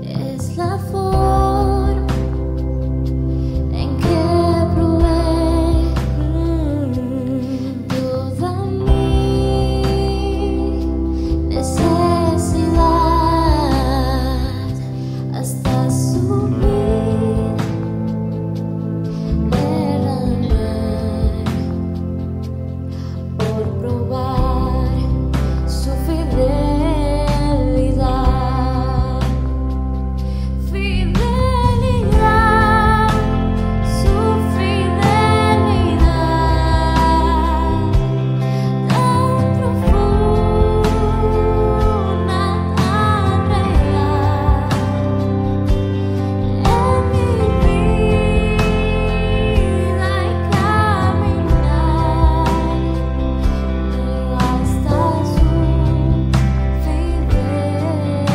es la forma en que provee toda mi necesidad hasta subir, derramar por probar su fidelidad, fidelidad, su fidelidad tan profunda, tan real en mi vida y caminar hasta su fidelidad.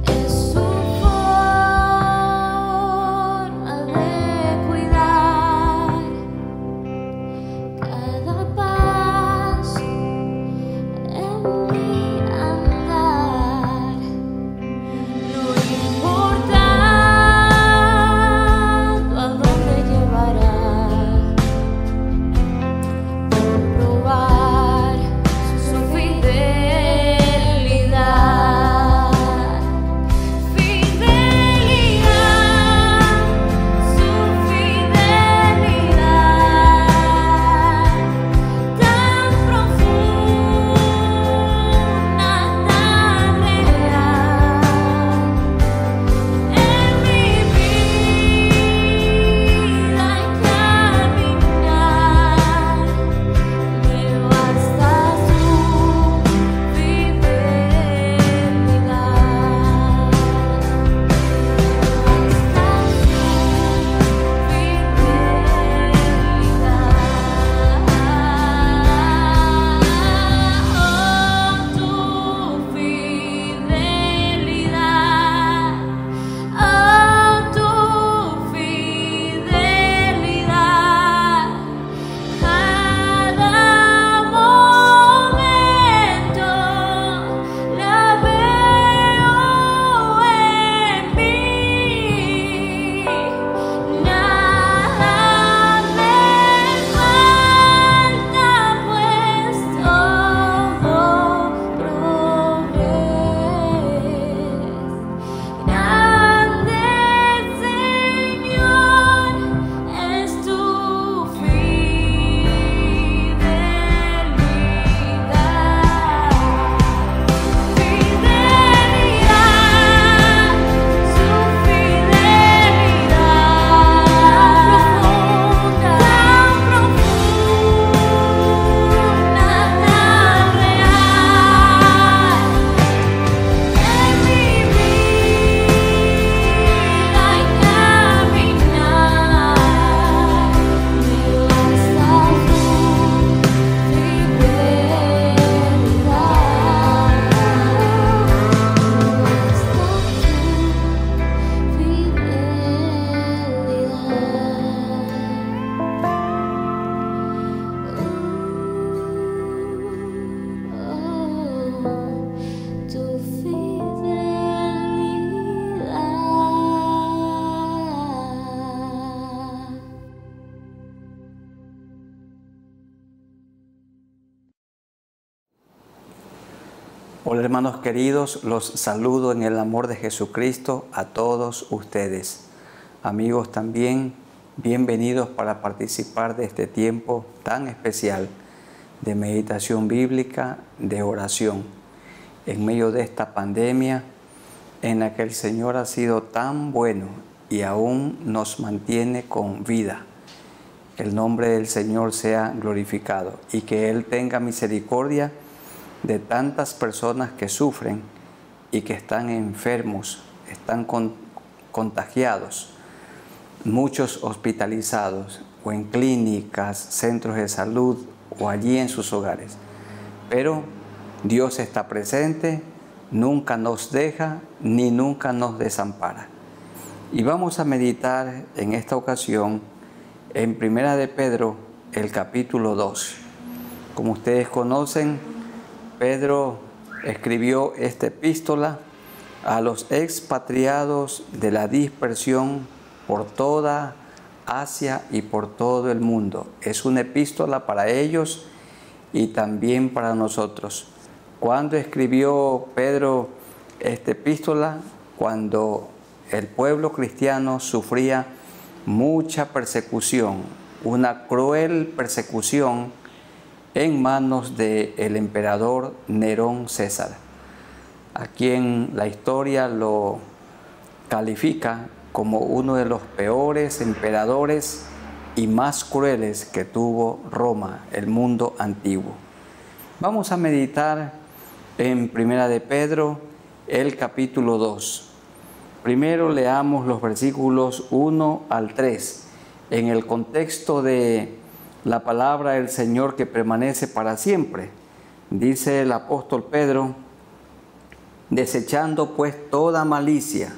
Es su forma de cuidar cada paso en mi andar, no importando a dónde llevará, por probar su fidelidad, fidelidad, su fidelidad tan profunda, tan real en mi vida y caminar, me basta su fidelidad, tu fidelidad, cada momento la veo en mí, nada me falta, pues todo provees. Grande Señor es tu fidelidad, fidelidad, su fidelidad tan profunda, tan real en mi vida y caminar, me basta su fidelidad, tu fidelidad. Hola hermanos queridos, los saludo en el amor de Jesucristo a todos ustedes. Amigos también, bienvenidos para participar de este tiempo tan especial de meditación bíblica, de oración, en medio de esta pandemia en la que el Señor ha sido tan bueno y aún nos mantiene con vida. Que el nombre del Señor sea glorificado y que Él tenga misericordia de tantas personas que sufren y que están enfermos, están contagiados, muchos hospitalizados o en clínicas, centros de salud o allí en sus hogares. Pero Dios está presente, nunca nos deja ni nunca nos desampara. Y vamos a meditar en esta ocasión en Primera de Pedro, el capítulo 2. Como ustedes conocen, Pedro escribió esta epístola a los expatriados de la dispersión por toda Asia y por todo el mundo. Es una epístola para ellos y también para nosotros. ¿Cuándo escribió Pedro esta epístola? Cuando el pueblo cristiano sufría mucha persecución, una cruel persecución en manos del emperador Nerón César, a quien la historia lo califica como uno de los peores emperadores y más crueles que tuvo Roma, el mundo antiguo. Vamos a meditar en Primera de Pedro, el capítulo 2. Primero leamos los versículos 1 al 3, en el contexto de la palabra del Señor que permanece para siempre. Dice el apóstol Pedro: desechando pues toda malicia,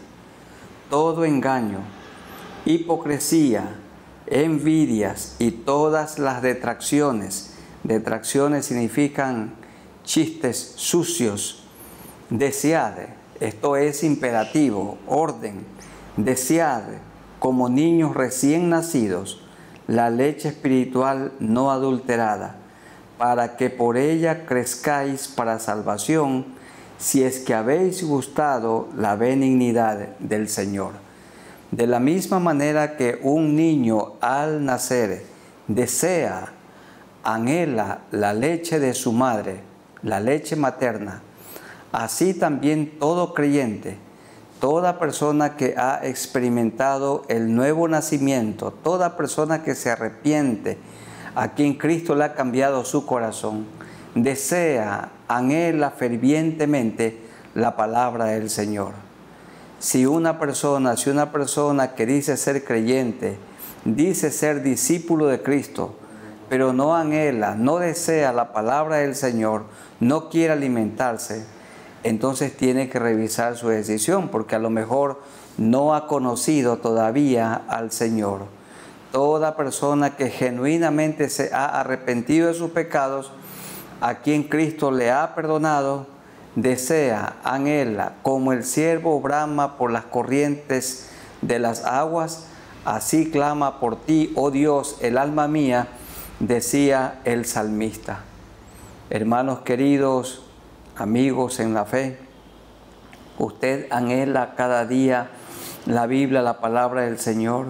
todo engaño, hipocresía, envidias y todas las detracciones. Detracciones significan chistes sucios. Desead, esto es imperativo, orden. Desead como niños recién nacidos la leche espiritual no adulterada, para que por ella crezcáis para salvación, si es que habéis gustado la benignidad del Señor. De la misma manera que un niño al nacer desea, anhela la leche de su madre, la leche materna, así también todo creyente, toda persona que ha experimentado el nuevo nacimiento, toda persona que se arrepiente, a quien Cristo le ha cambiado su corazón, desea, anhela fervientemente la palabra del Señor. Si una persona que dice ser creyente, dice ser discípulo de Cristo, pero no anhela, no desea la palabra del Señor, no quiere alimentarse, entonces tiene que revisar su decisión, porque a lo mejor no ha conocido todavía al Señor. Toda persona que genuinamente se ha arrepentido de sus pecados, a quien Cristo le ha perdonado, desea, anhela, como el ciervo brama por las corrientes de las aguas, así clama por ti, oh Dios, el alma mía, decía el salmista. Hermanos queridos, amigos en la fe, usted anhela cada día la Biblia, la palabra del Señor.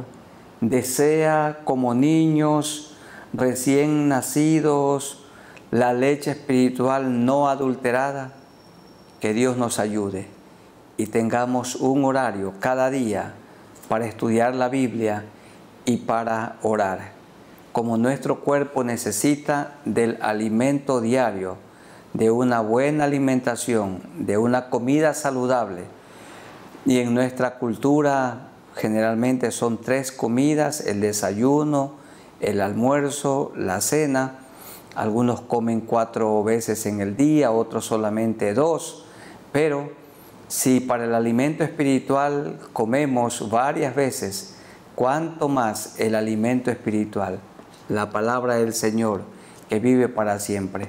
Desea como niños recién nacidos la leche espiritual no adulterada. Que Dios nos ayude y tengamos un horario cada día para estudiar la Biblia y para orar. Como nuestro cuerpo necesita del alimento diario, de una buena alimentación, de una comida saludable. Y en nuestra cultura generalmente son 3 comidas: el desayuno, el almuerzo, la cena. Algunos comen 4 veces en el día, otros solamente 2. Pero si para el alimento espiritual comemos varias veces, ¿cuánto más el alimento espiritual? La palabra del Señor que vive para siempre.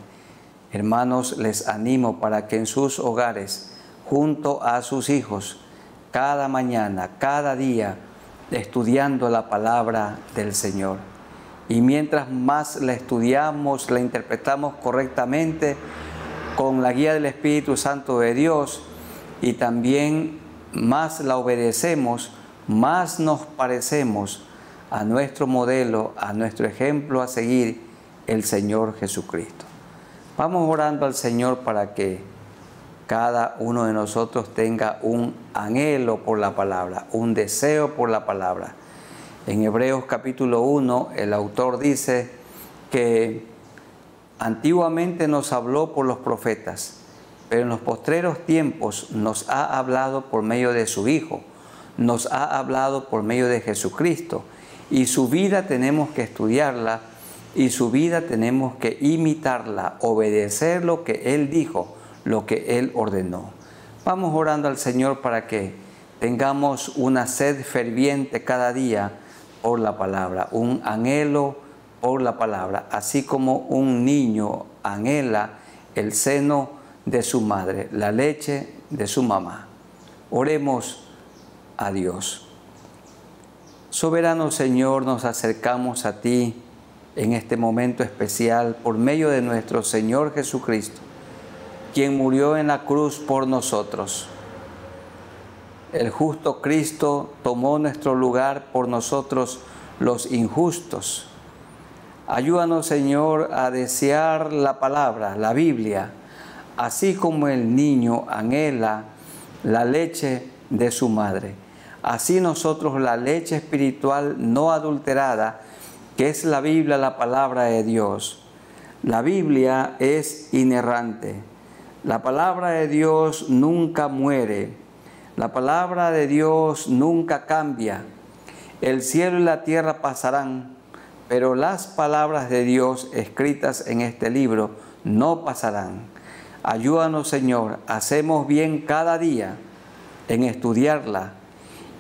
Hermanos, les animo para que en sus hogares, junto a sus hijos, cada mañana, cada día, estudiando la palabra del Señor. Y mientras más la estudiamos, la interpretamos correctamente, con la guía del Espíritu Santo de Dios, y también más la obedecemos, más nos parecemos a nuestro modelo, a nuestro ejemplo a seguir, el Señor Jesucristo. Vamos orando al Señor para que cada uno de nosotros tenga un anhelo por la palabra, un deseo por la palabra. En Hebreos capítulo 1, el autor dice que antiguamente nos habló por los profetas, pero en los postreros tiempos nos ha hablado por medio de su Hijo, nos ha hablado por medio de Jesucristo, y su vida tenemos que estudiarla, y su vida tenemos que imitarla, obedecer lo que Él dijo, lo que Él ordenó. Vamos orando al Señor para que tengamos una sed ferviente cada día por la palabra, un anhelo por la palabra, así como un niño anhela el seno de su madre, la leche de su mamá. Oremos a Dios. Soberano Señor, nos acercamos a ti en este momento especial por medio de nuestro Señor Jesucristo, quien murió en la cruz por nosotros. El justo Cristo tomó nuestro lugar por nosotros los injustos. Ayúdanos, Señor, a desear la palabra, la Biblia, así como el niño anhela la leche de su madre. Así nosotros la leche espiritual no adulterada, que es la Biblia, la palabra de Dios. La Biblia es inerrante. La palabra de Dios nunca muere. La palabra de Dios nunca cambia. El cielo y la tierra pasarán, pero las palabras de Dios escritas en este libro no pasarán. Ayúdanos, Señor, hacemos bien cada día en estudiarla,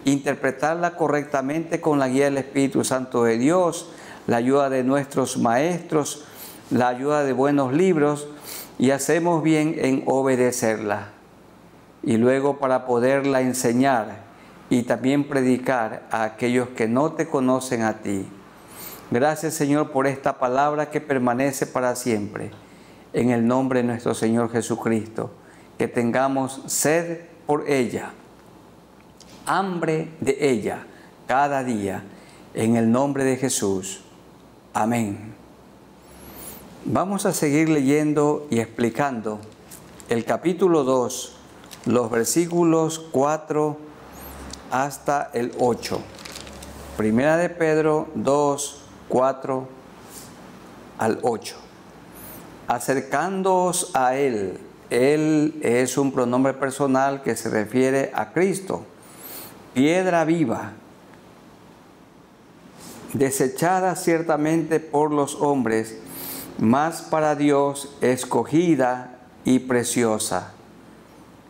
interpretarla correctamente con la guía del Espíritu Santo de Dios, la ayuda de nuestros maestros, la ayuda de buenos libros, y hacemos bien en obedecerla. Y luego para poderla enseñar y también predicar a aquellos que no te conocen a ti. Gracias, Señor, por esta palabra que permanece para siempre. En el nombre de nuestro Señor Jesucristo, que tengamos sed por ella, hambre de ella cada día, en el nombre de Jesús. Amén. Vamos a seguir leyendo y explicando el capítulo 2, los versículos 4 hasta el 8. Primera de Pedro 2, 4 al 8. Acercándoos a Él. Él es un pronombre personal que se refiere a Cristo. Piedra viva, desechada ciertamente por los hombres, mas para Dios escogida y preciosa.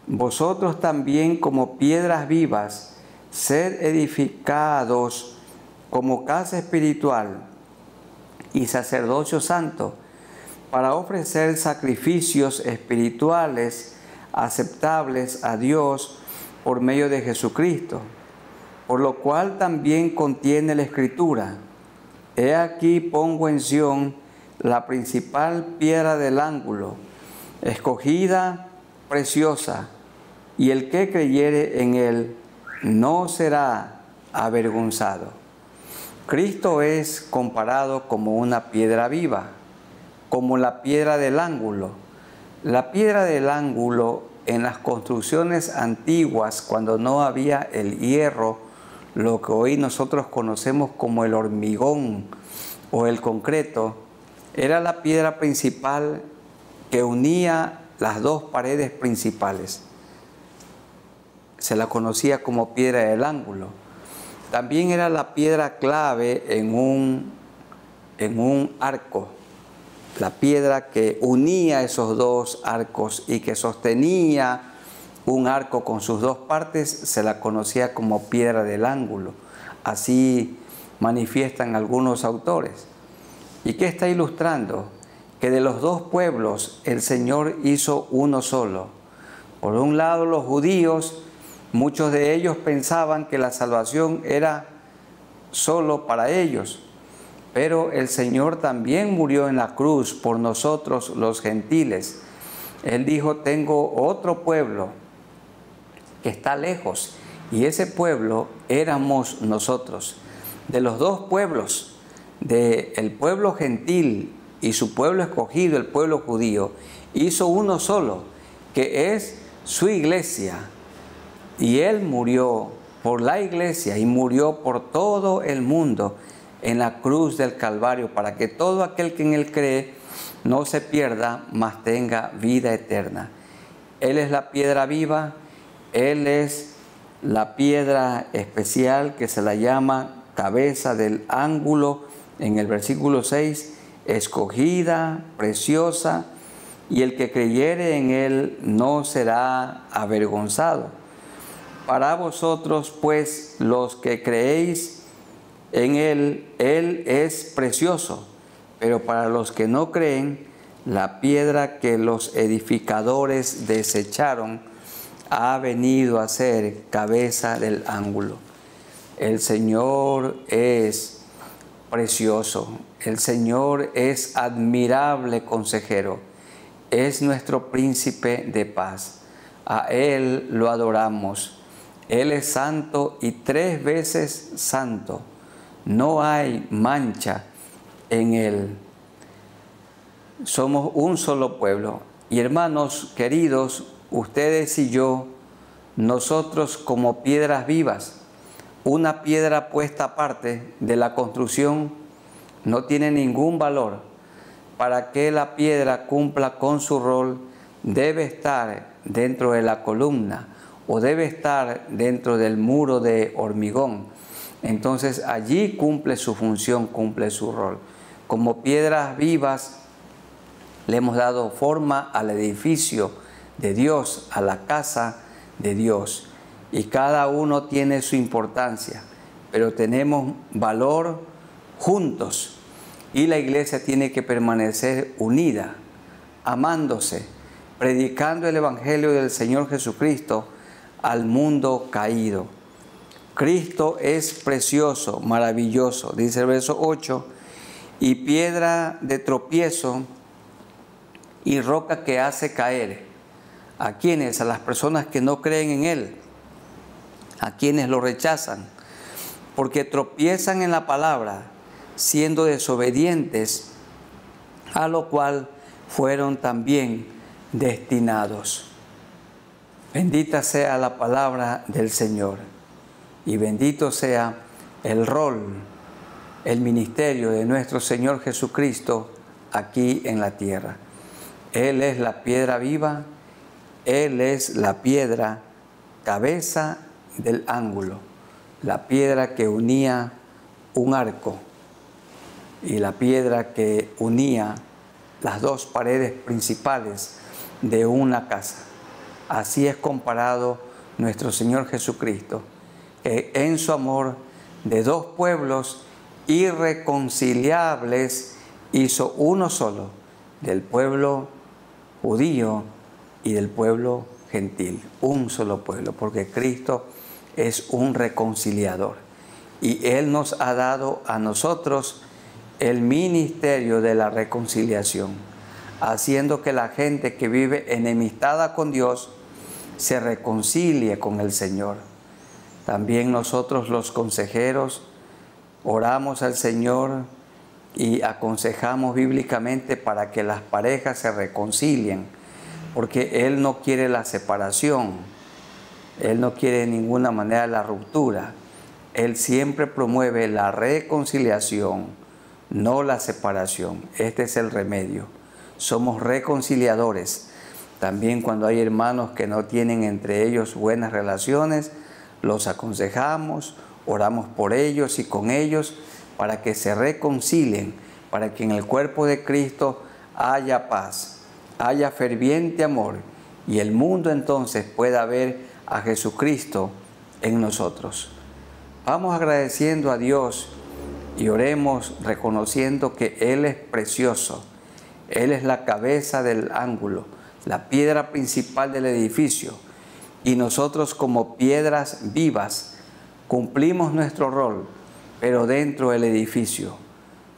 Vosotros también, como piedras vivas, sed edificados como casa espiritual y sacerdocio santo, para ofrecer sacrificios espirituales aceptables a Dios por medio de Jesucristo, por lo cual también contiene la Escritura: He aquí pongo en Sión la principal piedra del ángulo, escogida, preciosa, y el que creyere en él no será avergonzado. Cristo es comparado como una piedra viva, como la piedra del ángulo. La piedra del ángulo en las construcciones antiguas, cuando no había el hierro, lo que hoy nosotros conocemos como el hormigón o el concreto, era la piedra principal que unía las dos paredes principales. Se la conocía como piedra del ángulo. También era la piedra clave en un arco, la piedra que unía esos dos arcos y que sostenía un arco con sus dos partes, se la conocía como piedra del ángulo. Así manifiestan algunos autores. ¿Y qué está ilustrando? Que de los dos pueblos el Señor hizo uno solo. Por un lado, los judíos, muchos de ellos pensaban que la salvación era solo para ellos, pero el Señor también murió en la cruz por nosotros los gentiles. Él dijo: tengo otro pueblo que está lejos, y ese pueblo éramos nosotros. De los dos pueblos, del pueblo gentil y su pueblo escogido, el pueblo judío, hizo uno solo, que es su iglesia. Y Él murió por la iglesia y murió por todo el mundo en la cruz del Calvario, para que todo aquel que en Él cree no se pierda, mas tenga vida eterna. Él es la piedra viva, Él es la piedra especial que se la llama cabeza del ángulo en el versículo 6, escogida, preciosa, y el que creyere en él no será avergonzado. Para vosotros, pues, los que creéis en él es precioso, pero para los que no creen, la piedra que los edificadores desecharon ha venido a ser cabeza del ángulo. El Señor es precioso, el Señor es admirable consejero, es nuestro príncipe de paz. A Él lo adoramos. Él es santo y 3 veces santo. No hay mancha en Él. Somos un solo pueblo. Y hermanos queridos, ustedes y yo, nosotros como piedras vivas, una piedra puesta aparte de la construcción no tiene ningún valor. Para que la piedra cumpla con su rol, debe estar dentro de la columna o debe estar dentro del muro de hormigón. Entonces allí cumple su función, cumple su rol. Como piedras vivas le hemos dado forma al edificio de Dios, a la casa de Dios. Y cada uno tiene su importancia, pero tenemos valor juntos. Y la iglesia tiene que permanecer unida, amándose, predicando el Evangelio del Señor Jesucristo al mundo caído. Cristo es precioso, maravilloso, dice el verso 8, y piedra de tropiezo y roca que hace caer. ¿A quiénes? A las personas que no creen en Él, a quienes lo rechazan, porque tropiezan en la palabra, siendo desobedientes, a lo cual fueron también destinados. Bendita sea la palabra del Señor y bendito sea el rol, el ministerio de nuestro Señor Jesucristo aquí en la tierra. Él es la piedra viva, Él es la piedra cabeza del ángulo, la piedra que unía un arco y la piedra que unía las 2 paredes principales de una casa. Así es comparado nuestro Señor Jesucristo, que en su amor de 2 pueblos irreconciliables hizo uno solo, del pueblo judío y del pueblo gentil, un solo pueblo, porque Cristo es un reconciliador y Él nos ha dado a nosotros el ministerio de la reconciliación, haciendo que la gente que vive enemistada con Dios se reconcilie con el Señor. También nosotros los consejeros oramos al Señor y aconsejamos bíblicamente para que las parejas se reconcilien, porque Él no quiere la separación, Él no quiere de ninguna manera la ruptura. Él siempre promueve la reconciliación, no la separación. Este es el remedio. Somos reconciliadores. También cuando hay hermanos que no tienen entre ellos buenas relaciones, los aconsejamos, oramos por ellos y con ellos para que se reconcilien, para que en el cuerpo de Cristo haya paz, haya ferviente amor y el mundo entonces pueda ver a Jesucristo en nosotros. Vamos agradeciendo a Dios y oremos reconociendo que Él es precioso. Él es la cabeza del ángulo, la piedra principal del edificio. Y nosotros como piedras vivas cumplimos nuestro rol, pero dentro del edificio.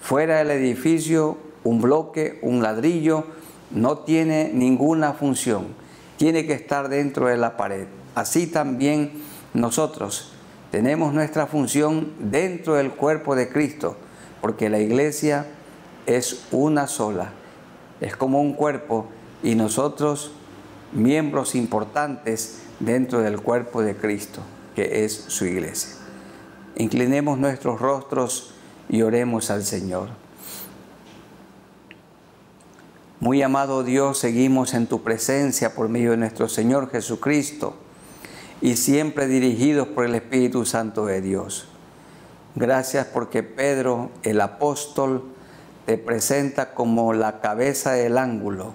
Fuera del edificio, un bloque, un ladrillo, no tiene ninguna función. Tiene que estar dentro de la pared. Así también nosotros tenemos nuestra función dentro del cuerpo de Cristo, porque la iglesia es una sola, es como un cuerpo y nosotros miembros importantes dentro del cuerpo de Cristo, que es su iglesia. Inclinemos nuestros rostros y oremos al Señor. Muy amado Dios, seguimos en tu presencia por medio de nuestro Señor Jesucristo y siempre dirigidos por el Espíritu Santo de Dios. Gracias porque Pedro, el apóstol, te presenta como la cabeza del ángulo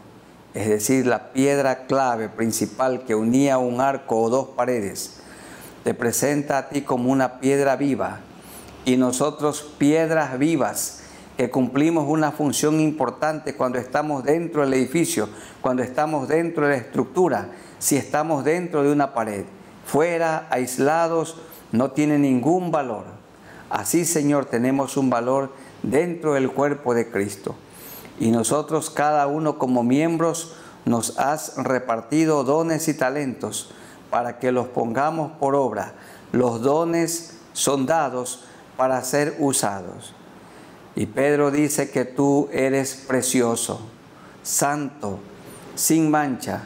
es decir, la piedra clave principal que unía un arco o dos paredes, te presenta a ti como una piedra viva y nosotros piedras vivas que cumplimos una función importante cuando estamos dentro del edificio, cuando estamos dentro de la estructura, si estamos dentro de una pared. Fuera, aislados, no tiene ningún valor. Así, Señor, tenemos un valor dentro del cuerpo de Cristo. Y nosotros, cada uno como miembros, nos has repartido dones y talentos para que los pongamos por obra. Los dones son dados para ser usados. Y Pedro dice que tú eres precioso, santo, sin mancha,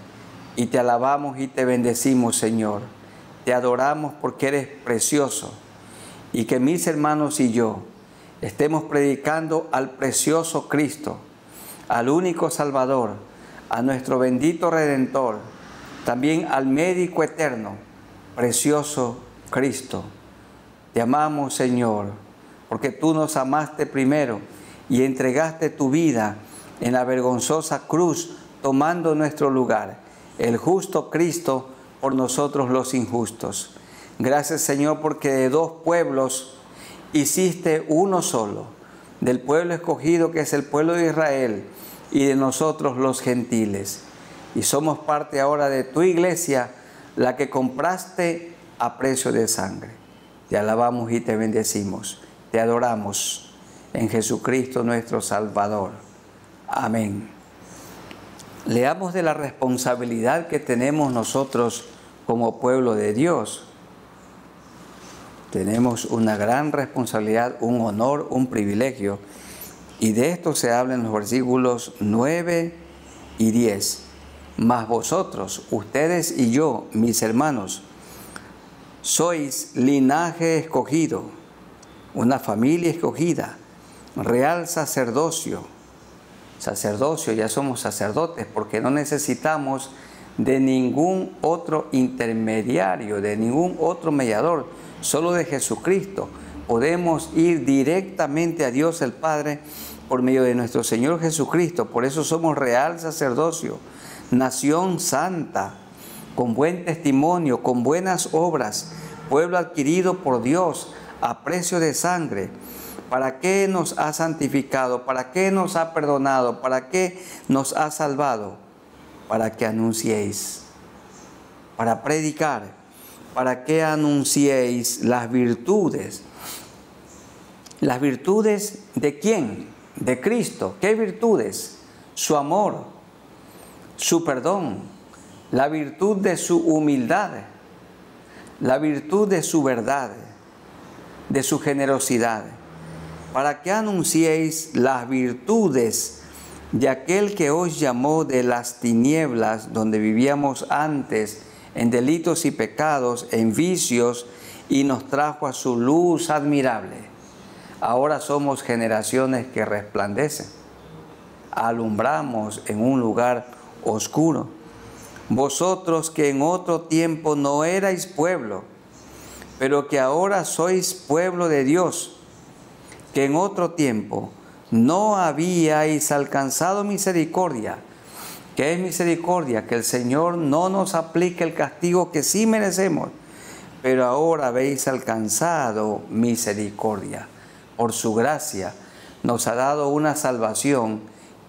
y te alabamos y te bendecimos, Señor. Te adoramos porque eres precioso, y que mis hermanos y yo estemos predicando al precioso Cristo, al único Salvador, a nuestro bendito Redentor, también al médico eterno, precioso Cristo. Te amamos, Señor, porque tú nos amaste primero y entregaste tu vida en la vergonzosa cruz, tomando nuestro lugar, el justo Cristo por nosotros los injustos. Gracias, Señor, porque de dos pueblos hiciste uno solo, del pueblo escogido que es el pueblo de Israel y de nosotros los gentiles. Y somos parte ahora de tu iglesia, la que compraste a precio de sangre. Te alabamos y te bendecimos. Te adoramos en Jesucristo nuestro Salvador. Amén. Leamos de la responsabilidad que tenemos nosotros como pueblo de Dios. Tenemos una gran responsabilidad, un honor, un privilegio. Y de esto se habla en los versículos 9 y 10. Mas vosotros, ustedes y yo, mis hermanos, sois linaje escogido, una familia escogida, real sacerdocio. Sacerdocio, ya somos sacerdotes porque no necesitamos de ningún otro intermediario, de ningún otro mediador, solo de Jesucristo. Podemos ir directamente a Dios el Padre por medio de nuestro Señor Jesucristo. Por eso somos real sacerdocio, nación santa, con buen testimonio, con buenas obras, pueblo adquirido por Dios a precio de sangre. ¿Para qué nos ha santificado? ¿Para qué nos ha perdonado? ¿Para qué nos ha salvado? Para que anunciéis, para predicar, para que anunciéis las virtudes. ¿Las virtudes de quién? De Cristo. ¿Qué virtudes? Su amor, su perdón, la virtud de su humildad, la virtud de su verdad, de su generosidad. Para que anunciéis las virtudes de aquel que os llamó de las tinieblas donde vivíamos antes, en delitos y pecados, en vicios, y nos trajo a su luz admirable. Ahora somos generaciones que resplandecen. Alumbramos en un lugar oscuro. Vosotros que en otro tiempo no erais pueblo, pero que ahora sois pueblo de Dios, que en otro tiempo no habíais alcanzado misericordia. ¿Qué es misericordia? Que el Señor no nos aplique el castigo que sí merecemos, pero ahora habéis alcanzado misericordia. Por su gracia nos ha dado una salvación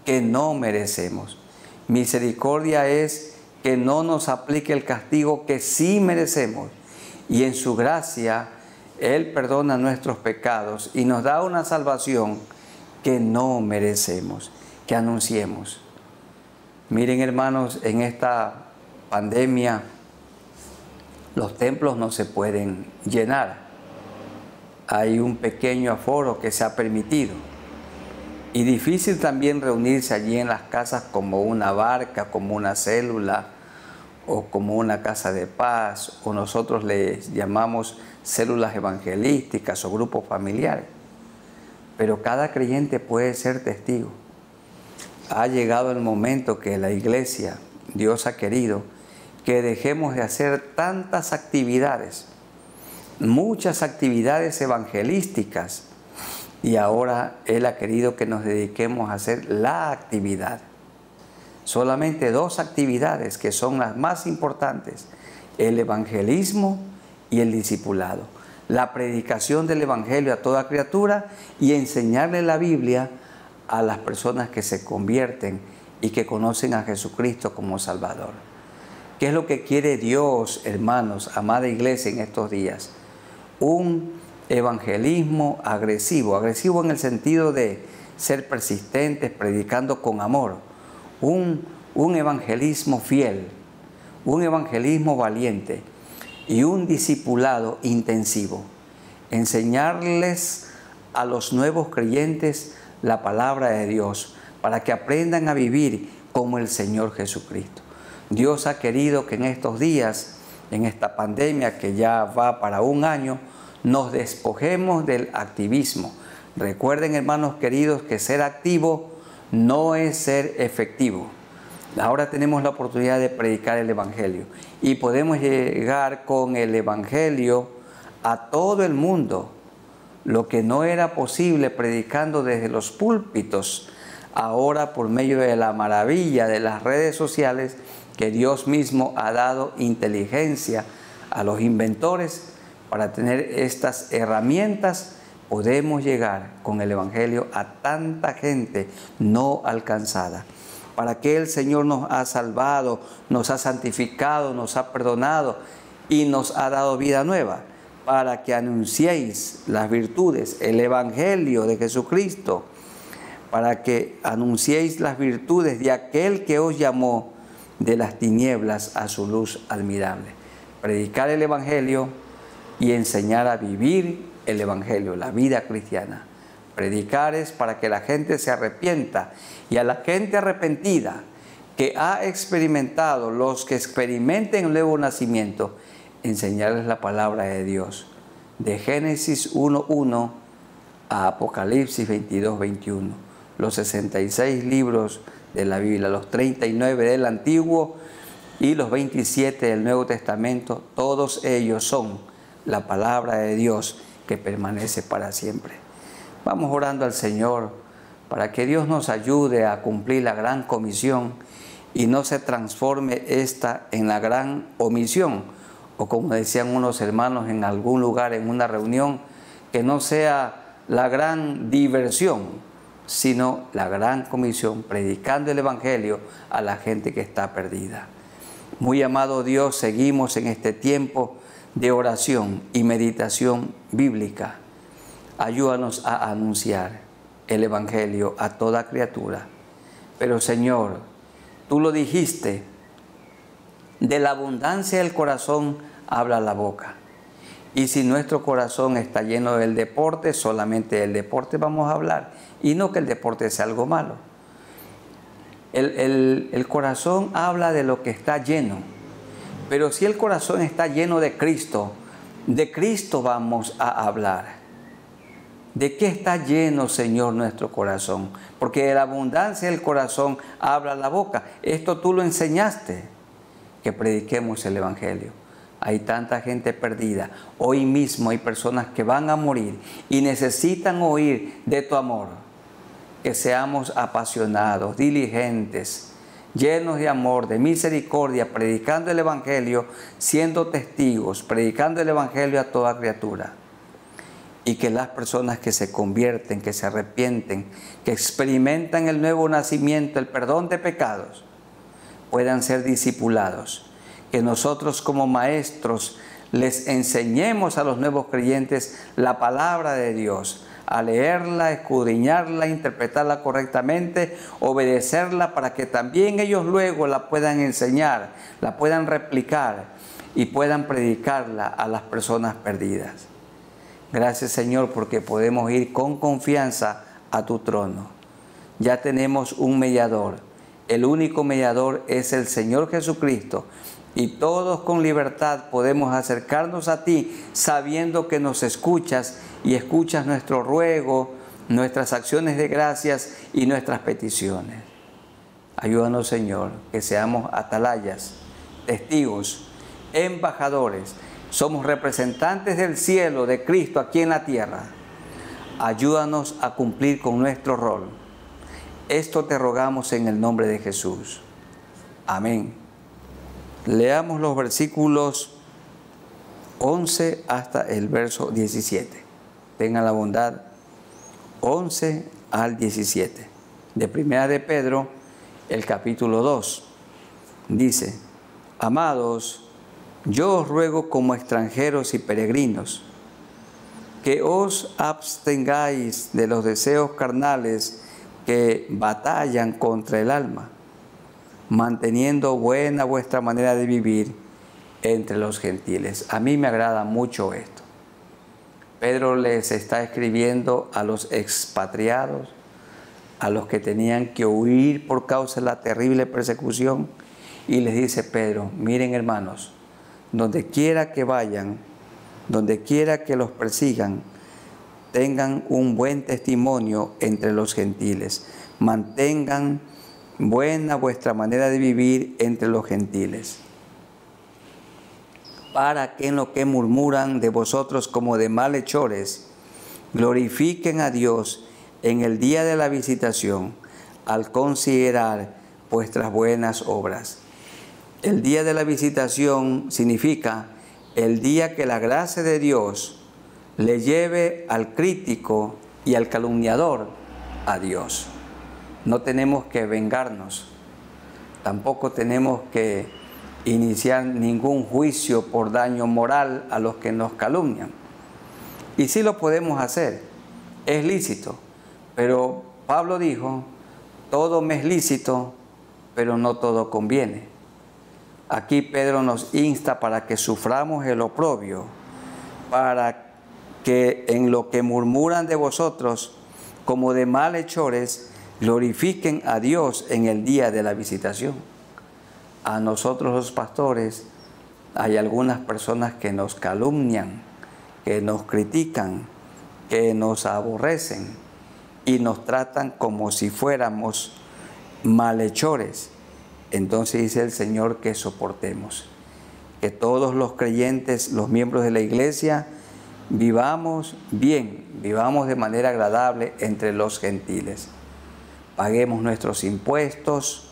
que no merecemos. Misericordia es que no nos aplique el castigo que sí merecemos, y en su gracia Él perdona nuestros pecados y nos da una salvación que no merecemos. Que anunciemos. Miren, hermanos, en esta pandemia los templos no se pueden llenar. Hay un pequeño aforo que se ha permitido. Y difícil también reunirse allí en las casas como una barca, como una célula o como una casa de paz, o nosotros les llamamos células evangelísticas o grupos familiares. Pero cada creyente puede ser testigo. Ha llegado el momento que la iglesia, Dios ha querido, que dejemos de hacer tantas actividades, muchas actividades evangelísticas, y ahora Él ha querido que nos dediquemos a hacer la actividad solamente dos actividades que son las más importantes: el evangelismo y el discipulado. La predicación del evangelio a toda criatura y enseñarle la Biblia a las personas que se convierten y que conocen a Jesucristo como Salvador. ¿Qué es lo que quiere Dios, hermanos, amada iglesia, en estos días? Un evangelismo agresivo en el sentido de ser persistentes, predicando con amor. Un evangelismo fiel, un evangelismo valiente y un discipulado intensivo. Enseñarles a los nuevos creyentes la palabra de Dios para que aprendan a vivir como el Señor Jesucristo. Dios ha querido que en estos días, en esta pandemia que ya va para un año, nos despojemos del activismo. Recuerden, hermanos queridos, que ser activo no es ser efectivo. Ahora tenemos la oportunidad de predicar el Evangelio y podemos llegar con el Evangelio a todo el mundo. Lo que no era posible predicando desde los púlpitos, ahora por medio de la maravilla de las redes sociales, que Dios mismo ha dado inteligencia a los inventores para tener estas herramientas, podemos llegar con el Evangelio a tanta gente no alcanzada. ¿Para qué el Señor nos ha salvado, nos ha santificado, nos ha perdonado y nos ha dado vida nueva? Para que anunciéis las virtudes, el Evangelio de Jesucristo, para que anunciéis las virtudes de aquel que os llamó de las tinieblas a su luz admirable. Predicar el Evangelio y enseñar a vivir el Evangelio, la vida cristiana. Predicar es para que la gente se arrepienta, y a la gente arrepentida que ha experimentado, los que experimenten el nuevo nacimiento, enseñarles la palabra de Dios. De Génesis 1:1 a Apocalipsis 22:21. Los 66 libros de la Biblia, los 39 del Antiguo y los 27 del Nuevo Testamento, todos ellos son la palabra de Dios que permanece para siempre. Vamos orando al Señor para que Dios nos ayude a cumplir la gran comisión y no se transforme esta en la gran omisión, o como decían unos hermanos en algún lugar, en una reunión, que no sea la gran diversión, sino la gran comisión, predicando el Evangelio a la gente que está perdida. Muy amado Dios, seguimos en este tiempo de oración y meditación bíblica. Ayúdanos a anunciar el Evangelio a toda criatura. Pero Señor, tú lo dijiste, de la abundancia del corazón habla la boca. Y si nuestro corazón está lleno del deporte, solamente del deporte vamos a hablar. Y no que el deporte sea algo malo. El corazón habla de lo que está lleno. Pero si el corazón está lleno de Cristo vamos a hablar. ¿De qué está lleno, Señor, nuestro corazón? Porque de la abundancia del corazón habla la boca. Esto tú lo enseñaste, que prediquemos el Evangelio. Hay tanta gente perdida. Hoy mismo hay personas que van a morir y necesitan oír de tu amor. Que seamos apasionados, diligentes, llenos de amor, de misericordia, predicando el Evangelio, siendo testigos, predicando el Evangelio a toda criatura. Y que las personas que se convierten, que se arrepienten, que experimentan el nuevo nacimiento, el perdón de pecados, puedan ser discipulados. Que nosotros como maestros les enseñemos a los nuevos creyentes la palabra de Dios, a leerla, escudriñarla, interpretarla correctamente, obedecerla, para que también ellos luego la puedan enseñar, la puedan replicar y puedan predicarla a las personas perdidas. Gracias, Señor, porque podemos ir con confianza a tu trono. Ya tenemos un mediador. El único mediador es el Señor Jesucristo. Y todos con libertad podemos acercarnos a ti, sabiendo que nos escuchas y escuchas nuestro ruego, nuestras acciones de gracias y nuestras peticiones. Ayúdanos, Señor, que seamos atalayas, testigos, embajadores. Somos representantes del cielo, de Cristo aquí en la tierra. Ayúdanos a cumplir con nuestro rol. Esto te rogamos en el nombre de Jesús. Amén. Leamos los versículos 11 hasta el verso 17. Tengan la bondad. 11 al 17. De Primera de Pedro, el capítulo 2. Dice: Amados, yo os ruego como extranjeros y peregrinos, que os abstengáis de los deseos carnales que batallan contra el alma, manteniendo buena vuestra manera de vivir entre los gentiles. A mí me agrada mucho esto. Pedro les está escribiendo a los expatriados, a los que tenían que huir por causa de la terrible persecución, y les dice Pedro: miren, hermanos, donde quiera que vayan, donde quiera que los persigan, tengan un buen testimonio entre los gentiles. Mantengan buena vuestra manera de vivir entre los gentiles, para que en lo que murmuran de vosotros como de malhechores, glorifiquen a Dios en el día de la visitación, al considerar vuestras buenas obras. El día de la visitación significa el día que la gracia de Dios le lleve al crítico y al calumniador a Dios. No tenemos que vengarnos, tampoco tenemos que iniciar ningún juicio por daño moral a los que nos calumnian. Y sí lo podemos hacer, es lícito, pero Pablo dijo: todo me es lícito, pero no todo conviene. Aquí Pedro nos insta para que suframos el oprobio, para que en lo que murmuran de vosotros como de malhechores, glorifiquen a Dios en el día de la visitación. A nosotros los pastores hay algunas personas que nos calumnian, que nos critican, que nos aborrecen y nos tratan como si fuéramos malhechores. Entonces dice el Señor que soportemos, que todos los creyentes, los miembros de la iglesia, vivamos bien, vivamos de manera agradable entre los gentiles. Paguemos nuestros impuestos,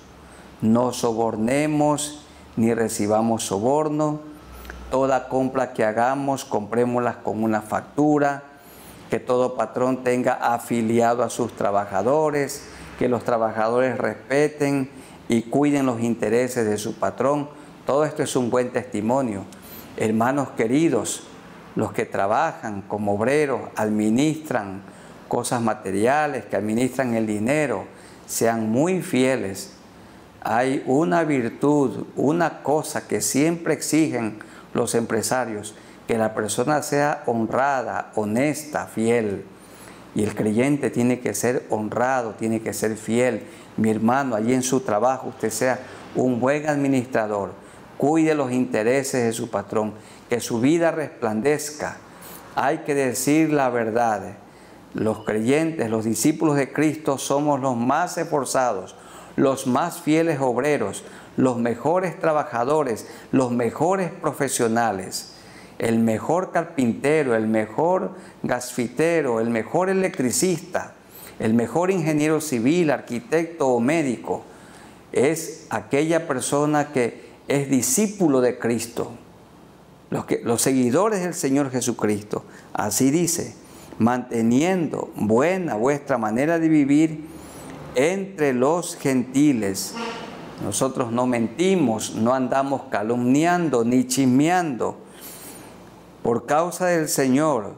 no sobornemos ni recibamos soborno. Toda compra que hagamos, comprémoslas con una factura. Que todo patrón tenga afiliado a sus trabajadores, que los trabajadores respeten y cuiden los intereses de su patrón. Todo esto es un buen testimonio. Hermanos queridos, los que trabajan como obreros, administran cosas materiales, que administran el dinero, sean muy fieles. Hay una virtud, una cosa que siempre exigen los empresarios: que la persona sea honrada, honesta, fiel. Y el creyente tiene que ser honrado, tiene que ser fiel. Mi hermano, allí en su trabajo usted sea un buen administrador, cuide los intereses de su patrón, que su vida resplandezca. Hay que decir la verdad. Los creyentes, los discípulos de Cristo, somos los más esforzados, los más fieles obreros, los mejores trabajadores, los mejores profesionales. El mejor carpintero, el mejor gasfitero, el mejor electricista, el mejor ingeniero civil, arquitecto o médico, es aquella persona que es discípulo de Cristo, los seguidores del Señor Jesucristo. Así dice: manteniendo buena vuestra manera de vivir entre los gentiles. Nosotros no mentimos, no andamos calumniando ni chismeando. Por causa del Señor,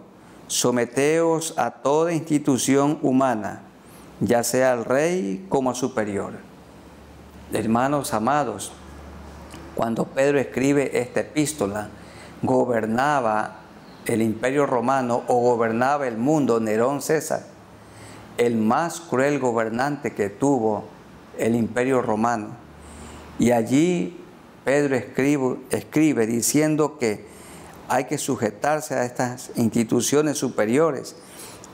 someteos a toda institución humana, ya sea al rey como al superior. Hermanos amados, cuando Pedro escribe esta epístola, gobernaba el Imperio Romano o gobernaba el mundo Nerón César, el más cruel gobernante que tuvo el Imperio Romano. Y allí Pedro escribe diciendo que hay que sujetarse a estas instituciones superiores.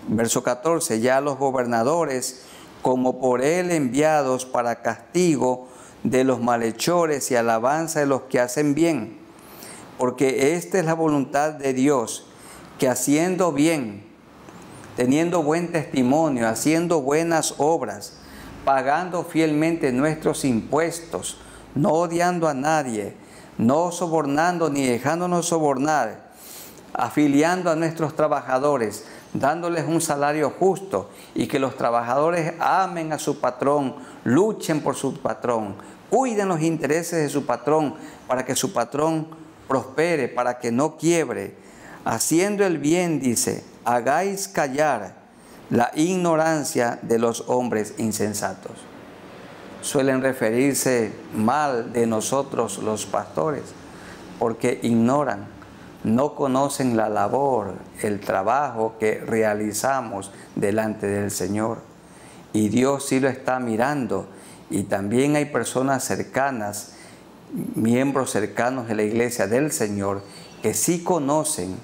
Verso 14: ya los gobernadores, como por él enviados para castigo de los malhechores y alabanza de los que hacen bien, porque esta es la voluntad de Dios, que haciendo bien, teniendo buen testimonio, haciendo buenas obras, pagando fielmente nuestros impuestos, no odiando a nadie, no sobornando ni dejándonos sobornar, afiliando a nuestros trabajadores, dándoles un salario justo y que los trabajadores amen a su patrón, luchen por su patrón, cuiden los intereses de su patrón para que su patrón prospere, para que no quiebre. Haciendo el bien, dice, hagáis callar la ignorancia de los hombres insensatos. Suelen referirse mal de nosotros los pastores porque ignoran, no conocen la labor, el trabajo que realizamos delante del Señor. Y Dios sí lo está mirando. Y también hay personas cercanas, miembros cercanos de la iglesia del Señor, que sí conocen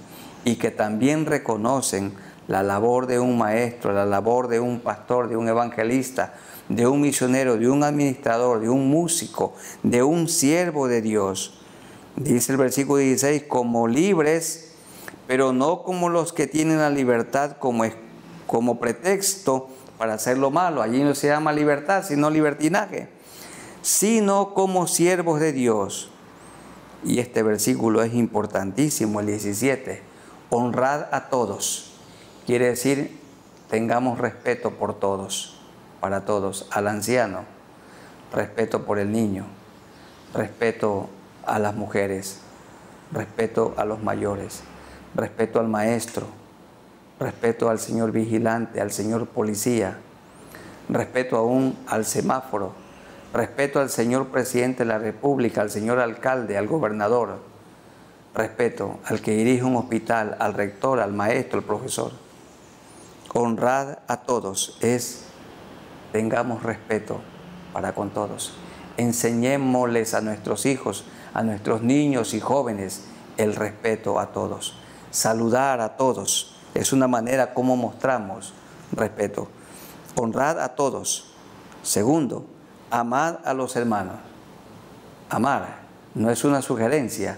y que también reconocen la labor de un maestro, la labor de un pastor, de un evangelista, de un misionero, de un administrador, de un músico, de un siervo de Dios. Dice el versículo 16, como libres, pero no como los que tienen la libertad como pretexto para hacer lo malo. Allí no se llama libertad, sino libertinaje. Sino como siervos de Dios. Y este versículo es importantísimo, el 17. Honrad a todos. Quiere decir, tengamos respeto por todos, para todos. Al anciano, respeto por el niño, respeto a las mujeres, respeto a los mayores, respeto al maestro, respeto al señor vigilante, al señor policía, respeto aún al semáforo, respeto al señor presidente de la República, al señor alcalde, al gobernador, respeto al que dirige un hospital, al rector, al maestro, al profesor. Honrad a todos tengamos respeto para con todos. Enseñémosles a nuestros hijos, a nuestros niños y jóvenes, el respeto a todos. Saludar a todos es una manera como mostramos respeto. Honrad a todos. Segundo, amad a los hermanos. Amar no es una sugerencia,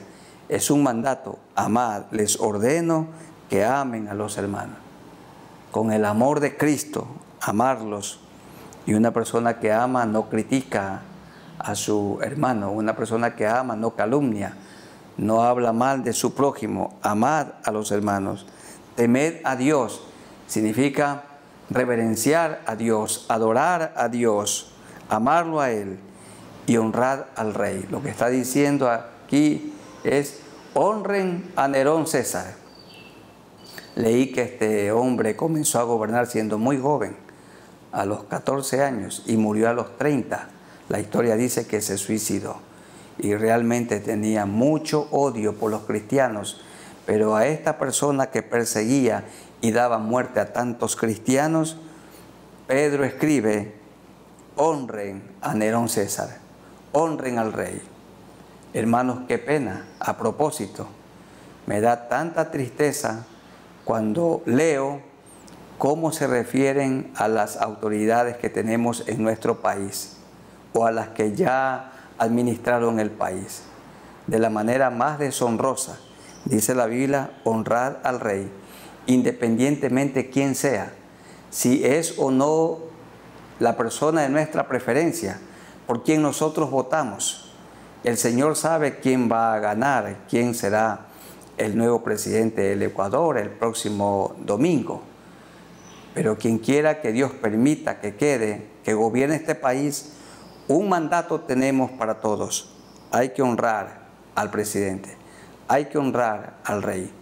es un mandato. Amad, les ordeno que amen a los hermanos. Con el amor de Cristo, amarlos. Y una persona que ama no critica a su hermano. Una persona que ama no calumnia, no habla mal de su prójimo. Amad a los hermanos. Temed a Dios significa reverenciar a Dios, adorar a Dios, amarlo a Él y honrar al rey. Lo que está diciendo aquí es: honren a Nerón César. Leí que este hombre comenzó a gobernar siendo muy joven, a los 14 años, y murió a los 30. La historia dice que se suicidó y realmente tenía mucho odio por los cristianos, pero a esta persona que perseguía y daba muerte a tantos cristianos, Pedro escribe: honren a Nerón César, honren al rey. Hermanos, qué pena. A propósito, me da tanta tristeza cuando leo cómo se refieren a las autoridades que tenemos en nuestro país o a las que ya administraron el país de la manera más deshonrosa. Dice la Biblia: honrad al rey, independientemente quién sea, si es o no la persona de nuestra preferencia, por quien nosotros votamos. El Señor sabe quién va a ganar, quién será el nuevo presidente del Ecuador el próximo domingo. Pero quien quiera que Dios permita que quede, que gobierne este país, un mandato tenemos para todos. Hay que honrar al presidente, hay que honrar al rey.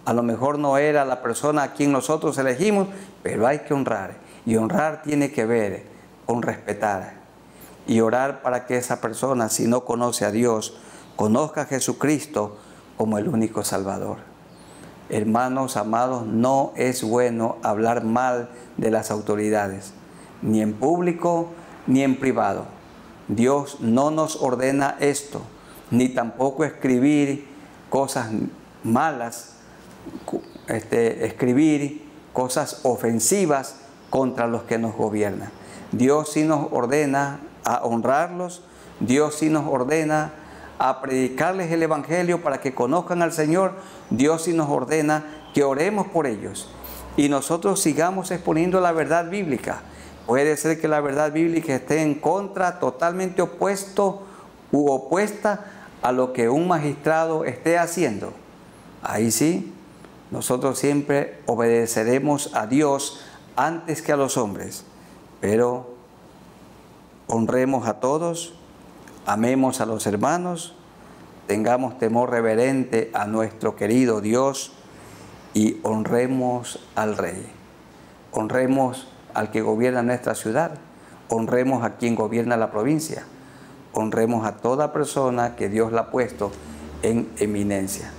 A lo mejor no era la persona a quien nosotros elegimos, pero hay que honrar. Y honrar tiene que ver con respetar. Y orar para que esa persona, si no conoce a Dios, conozca a Jesucristo como el único Salvador. Hermanos amados, no es bueno hablar mal de las autoridades, ni en público ni en privado. Dios no nos ordena esto, ni tampoco escribir cosas malas, escribir cosas ofensivas contra los que nos gobiernan. Dios sí nos ordena a honrarlos, Dios sí nos ordena a predicarles el Evangelio para que conozcan al Señor. Dios sí nos ordena que oremos por ellos y nosotros sigamos exponiendo la verdad bíblica. Puede ser que la verdad bíblica esté en contra, totalmente opuesto u opuesta a lo que un magistrado esté haciendo, ahí sí, nosotros siempre obedeceremos a Dios antes que a los hombres, pero honremos a todos, amemos a los hermanos, tengamos temor reverente a nuestro querido Dios y honremos al Rey. Honremos al que gobierna nuestra ciudad, honremos a quien gobierna la provincia, honremos a toda persona que Dios la ha puesto en eminencia,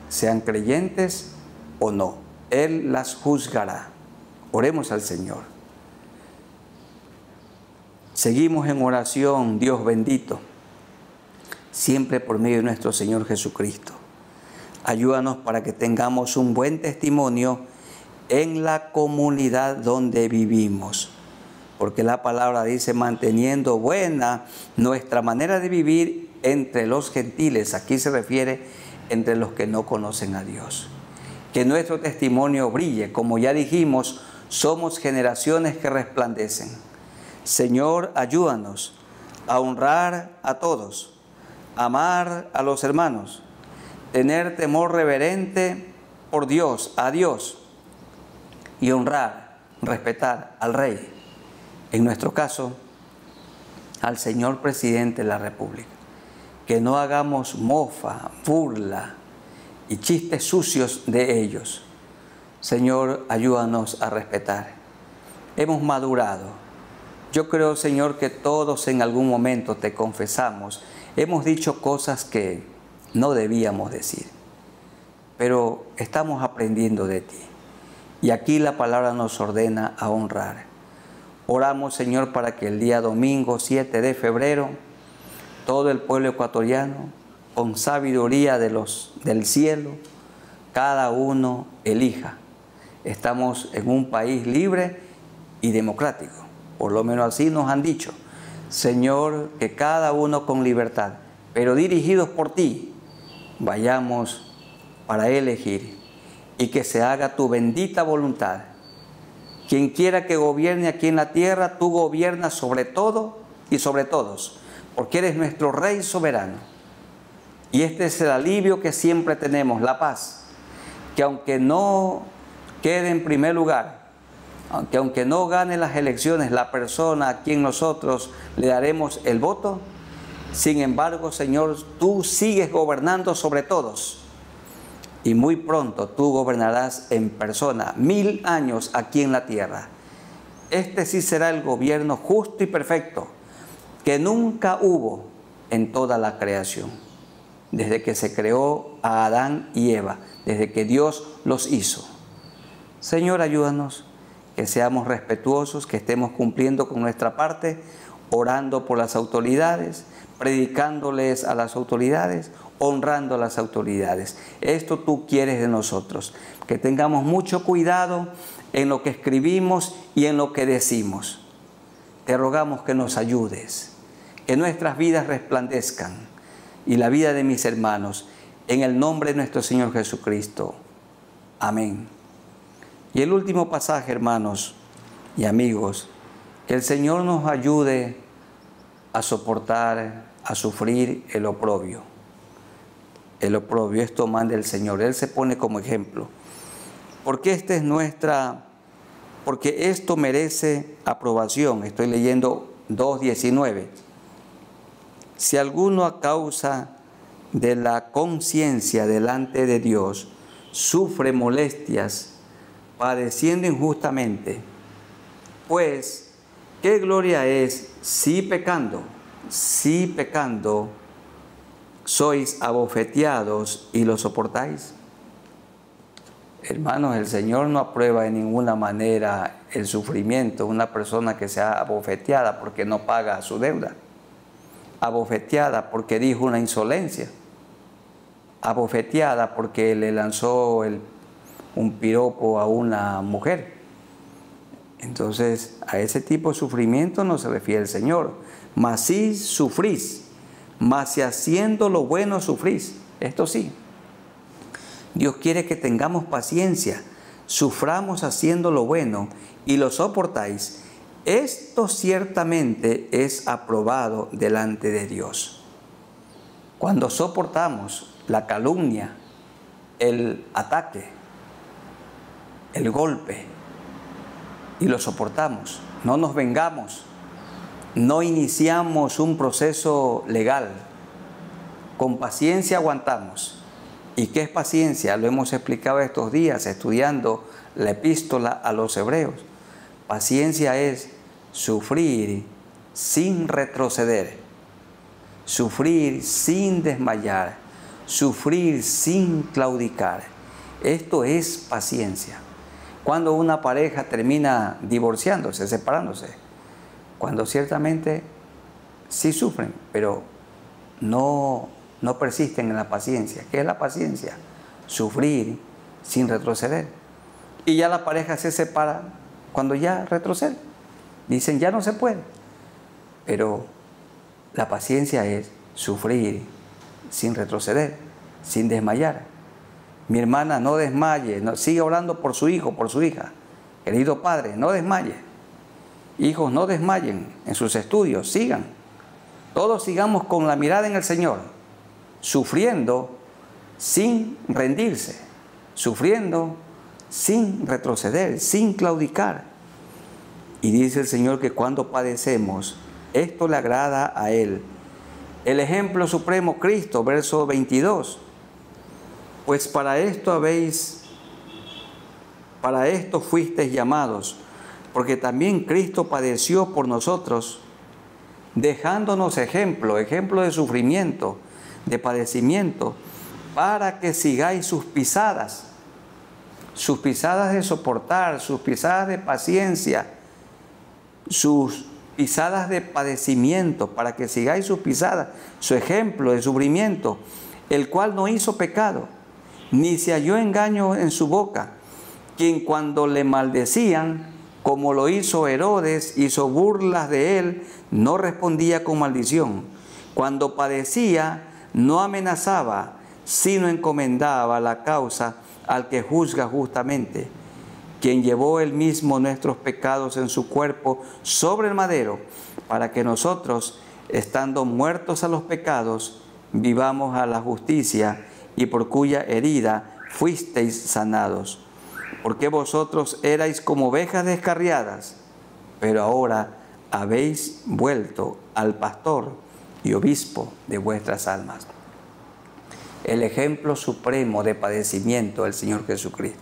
sean creyentes o no, Él las juzgará. Oremos al Señor. Seguimos en oración, Dios bendito, siempre por medio de nuestro Señor Jesucristo. Ayúdanos para que tengamos un buen testimonio en la comunidad donde vivimos, porque la palabra dice manteniendo buena nuestra manera de vivir entre los gentiles. Aquí se refiere entre los que no conocen a Dios. Que nuestro testimonio brille, como ya dijimos, somos generaciones que resplandecen. Señor, ayúdanos a honrar a todos, amar a los hermanos, tener temor reverente por Dios, a Dios, y honrar, respetar al Rey. En nuestro caso, al señor presidente de la República. Que no hagamos mofa, burla y chistes sucios de ellos. Señor, ayúdanos a respetar. Hemos madurado. Yo creo, Señor, que todos en algún momento te confesamos. Hemos dicho cosas que no debíamos decir, pero estamos aprendiendo de ti. Y aquí la palabra nos ordena a honrar. Oramos, Señor, para que el día domingo 7 de febrero, todo el pueblo ecuatoriano, con sabiduría del cielo, cada uno elija. Estamos en un país libre y democrático, por lo menos así nos han dicho. Señor, que cada uno con libertad, pero dirigidos por ti, vayamos para elegir y que se haga tu bendita voluntad. Quien quiera que gobierne aquí en la tierra, tú gobiernas sobre todo y sobre todos, porque eres nuestro Rey soberano. Y este es el alivio que siempre tenemos, la paz, que aunque no quede en primer lugar, aunque no gane las elecciones la persona a quien nosotros le daremos el voto, sin embargo, Señor, tú sigues gobernando sobre todos. Y muy pronto tú gobernarás en persona 1000 años aquí en la tierra. Este sí será el gobierno justo y perfecto que nunca hubo en toda la creación, desde que se creó a Adán y Eva, desde que Dios los hizo. Señor, ayúdanos, que seamos respetuosos, que estemos cumpliendo con nuestra parte, orando por las autoridades, predicándoles a las autoridades, honrando a las autoridades. Esto tú quieres de nosotros, que tengamos mucho cuidado en lo que escribimos y en lo que decimos. Te rogamos que nos ayudes, que nuestras vidas resplandezcan y la vida de mis hermanos, en el nombre de nuestro Señor Jesucristo. Amén. Y el último pasaje, hermanos y amigos, que el Señor nos ayude a soportar, a sufrir el oprobio. El oprobio, esto manda el Señor. Él se pone como ejemplo. Porque porque esto merece aprobación. Estoy leyendo 2:19. Si alguno a causa de la conciencia delante de Dios sufre molestias, padeciendo injustamente, pues, ¿qué gloria es si pecando sois abofeteados y lo soportáis? Hermanos, el Señor no aprueba de ninguna manera el sufrimiento de una persona que sea abofeteada porque no paga su deuda, abofeteada porque dijo una insolencia, abofeteada porque le lanzó un piropo a una mujer. Entonces, a ese tipo de sufrimiento no se refiere el Señor. Mas si sufrís, mas si haciendo lo bueno sufrís. Esto sí, Dios quiere que tengamos paciencia, suframos haciendo lo bueno y lo soportáis. Esto ciertamente es aprobado delante de Dios. Cuando soportamos la calumnia, el ataque, el golpe, y lo soportamos, no nos vengamos, no iniciamos un proceso legal, con paciencia aguantamos. ¿Y qué es paciencia? Lo hemos explicado estos días estudiando la epístola a los hebreos. Paciencia es sufrir sin retroceder, sufrir sin desmayar, sufrir sin claudicar. Esto es paciencia. Cuando una pareja termina divorciándose, separándose, cuando ciertamente sí sufren, pero no persisten en la paciencia. ¿Qué es la paciencia? Sufrir sin retroceder. Y ya la pareja se separa cuando ya retrocede. Dicen, ya no se puede. Pero la paciencia es sufrir sin retroceder, sin desmayar. Mi hermana, no desmaye, sigue orando por su hijo, por su hija. Querido padre, no desmaye. Hijos, no desmayen en sus estudios, sigan. Todos sigamos con la mirada en el Señor, sufriendo sin rendirse, sufriendo sin retroceder, sin claudicar. Y dice el Señor que cuando padecemos, esto le agrada a Él. El ejemplo supremo, Cristo, verso 22. Pues para esto fuisteis llamados, porque también Cristo padeció por nosotros, dejándonos ejemplo de sufrimiento, de padecimiento, para que sigáis sus pisadas de soportar, sus pisadas de paciencia, sus pisadas de padecimiento, para que sigáis sus pisadas, su ejemplo de sufrimiento, el cual no hizo pecado, ni se halló engaño en su boca, quien cuando le maldecían, como lo hizo Herodes, hizo burlas de él, no respondía con maldición. Cuando padecía, no amenazaba, sino encomendaba la causa al que juzga justamente, quien llevó él mismo nuestros pecados en su cuerpo sobre el madero, para que nosotros, estando muertos a los pecados, vivamos a la justicia, y por cuya herida fuisteis sanados. Porque vosotros erais como ovejas descarriadas, pero ahora habéis vuelto al pastor y obispo de vuestras almas. El ejemplo supremo de padecimiento del Señor Jesucristo.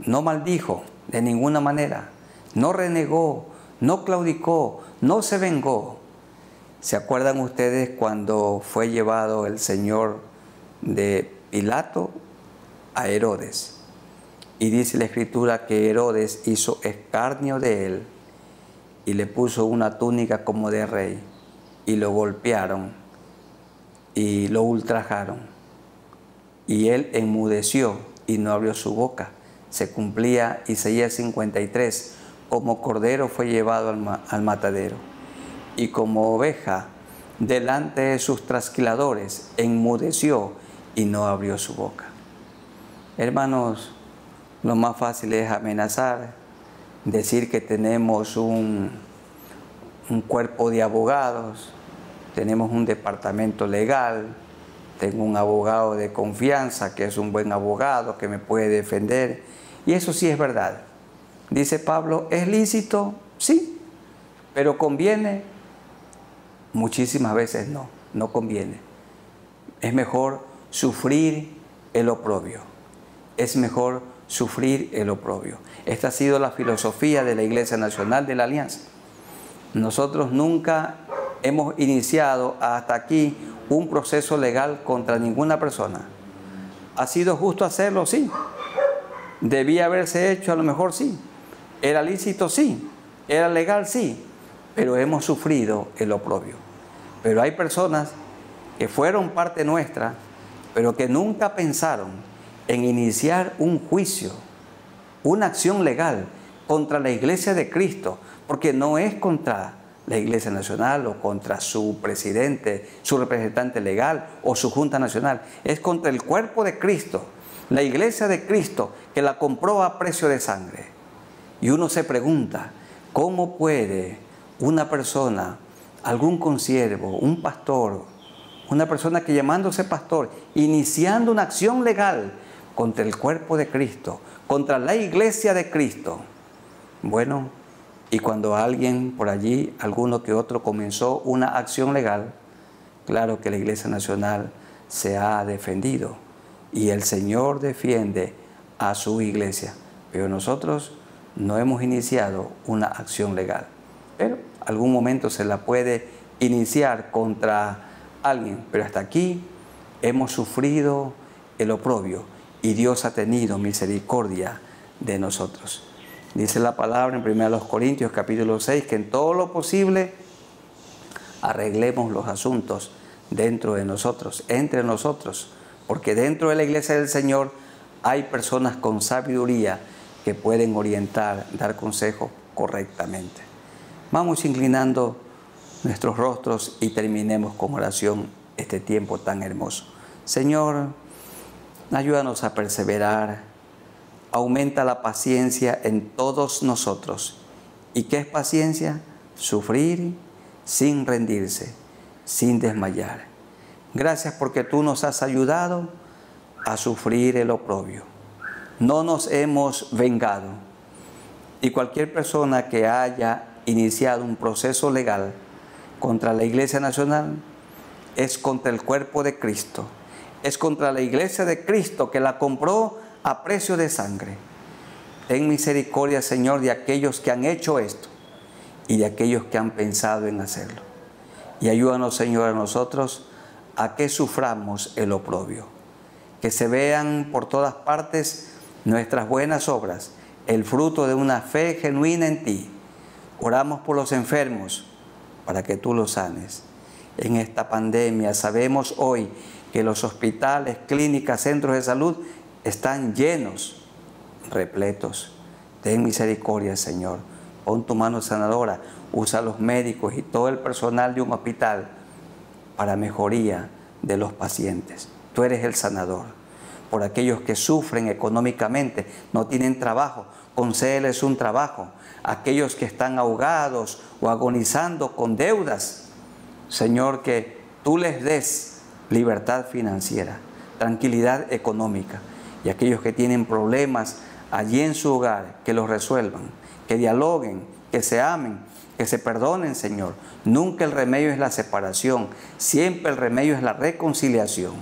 No maldijo de ninguna manera, no renegó, no claudicó, no se vengó. ¿Se acuerdan ustedes cuando fue llevado el Señor de Pilato a Herodes? Y dice la Escritura que Herodes hizo escarnio de él y le puso una túnica como de rey, y lo golpearon y lo ultrajaron. Y él enmudeció y no abrió su boca. Se cumplía Isaías 53, como cordero fue llevado al matadero, y como oveja delante de sus trasquiladores enmudeció y no abrió su boca. Hermanos, lo más fácil es amenazar, decir que tenemos un cuerpo de abogados, tenemos un departamento legal, tengo un abogado de confianza que es un buen abogado que me puede defender. Y eso sí es verdad. Dice Pablo, ¿es lícito? Sí, pero ¿conviene? Muchísimas veces no conviene. Es mejor sufrir el oprobio. Es mejor sufrir el oprobio. Esta ha sido la filosofía de la Iglesia Nacional de la Alianza. Nosotros nunca hemos iniciado hasta aquí un proceso legal contra ninguna persona. ¿Ha sido justo hacerlo? Sí. ¿Debía haberse hecho? A lo mejor sí. ¿Era lícito? Sí. ¿Era legal? Sí. Pero hemos sufrido el oprobio. Pero hay personas que fueron parte nuestra, pero que nunca pensaron en iniciar un juicio, una acción legal contra la Iglesia de Cristo, porque no es contra la Iglesia Nacional o contra su presidente, su representante legal o su Junta Nacional, es contra el cuerpo de Cristo, la Iglesia de Cristo, que la compró a precio de sangre. Y uno se pregunta, ¿cómo puede una persona, algún consiervo, un pastor, Una persona que llamándose pastor, iniciando una acción legal contra el cuerpo de Cristo, contra la iglesia de Cristo. Bueno, y cuando alguien por allí, alguno que otro, comenzó una acción legal, claro que la Iglesia Nacional se ha defendido y el Señor defiende a su iglesia. Pero nosotros no hemos iniciado una acción legal. Pero algún momento se la puede iniciar contra alguien. Pero hasta aquí hemos sufrido el oprobio y Dios ha tenido misericordia de nosotros. Dice la palabra en 1 Corintios capítulo 6 que en todo lo posible arreglemos los asuntos dentro de nosotros, entre nosotros, porque dentro de la iglesia del Señor hay personas con sabiduría que pueden orientar, dar consejo correctamente. Vamos inclinando nuestros rostros y terminemos con oración este tiempo tan hermoso. Señor, ayúdanos a perseverar, aumenta la paciencia en todos nosotros. ¿Y qué es paciencia? Sufrir sin rendirse, sin desmayar. Gracias porque tú nos has ayudado a sufrir el oprobio. No nos hemos vengado. Y cualquier persona que haya iniciado un proceso legal contra la Iglesia Nacional es contra el cuerpo de Cristo. Es contra la Iglesia de Cristo que la compró a precio de sangre. Ten misericordia, Señor, de aquellos que han hecho esto y de aquellos que han pensado en hacerlo. Y ayúdanos, Señor, a nosotros a que suframos el oprobio. Que se vean por todas partes nuestras buenas obras, el fruto de una fe genuina en ti. Oramos por los enfermos para que tú los sanes. En esta pandemia sabemos hoy que los hospitales, clínicas, centros de salud están llenos, repletos. Ten misericordia, Señor. Pon tu mano sanadora. Usa a los médicos y todo el personal de un hospital para mejoría de los pacientes. Tú eres el sanador. Por aquellos que sufren económicamente, no tienen trabajo, concédeles un trabajo. Aquellos que están ahogados o agonizando con deudas, Señor, que tú les des libertad financiera, tranquilidad económica. Y aquellos que tienen problemas allí en su hogar, que los resuelvan, que dialoguen, que se amen, que se perdonen, Señor. Nunca el remedio es la separación, siempre el remedio es la reconciliación.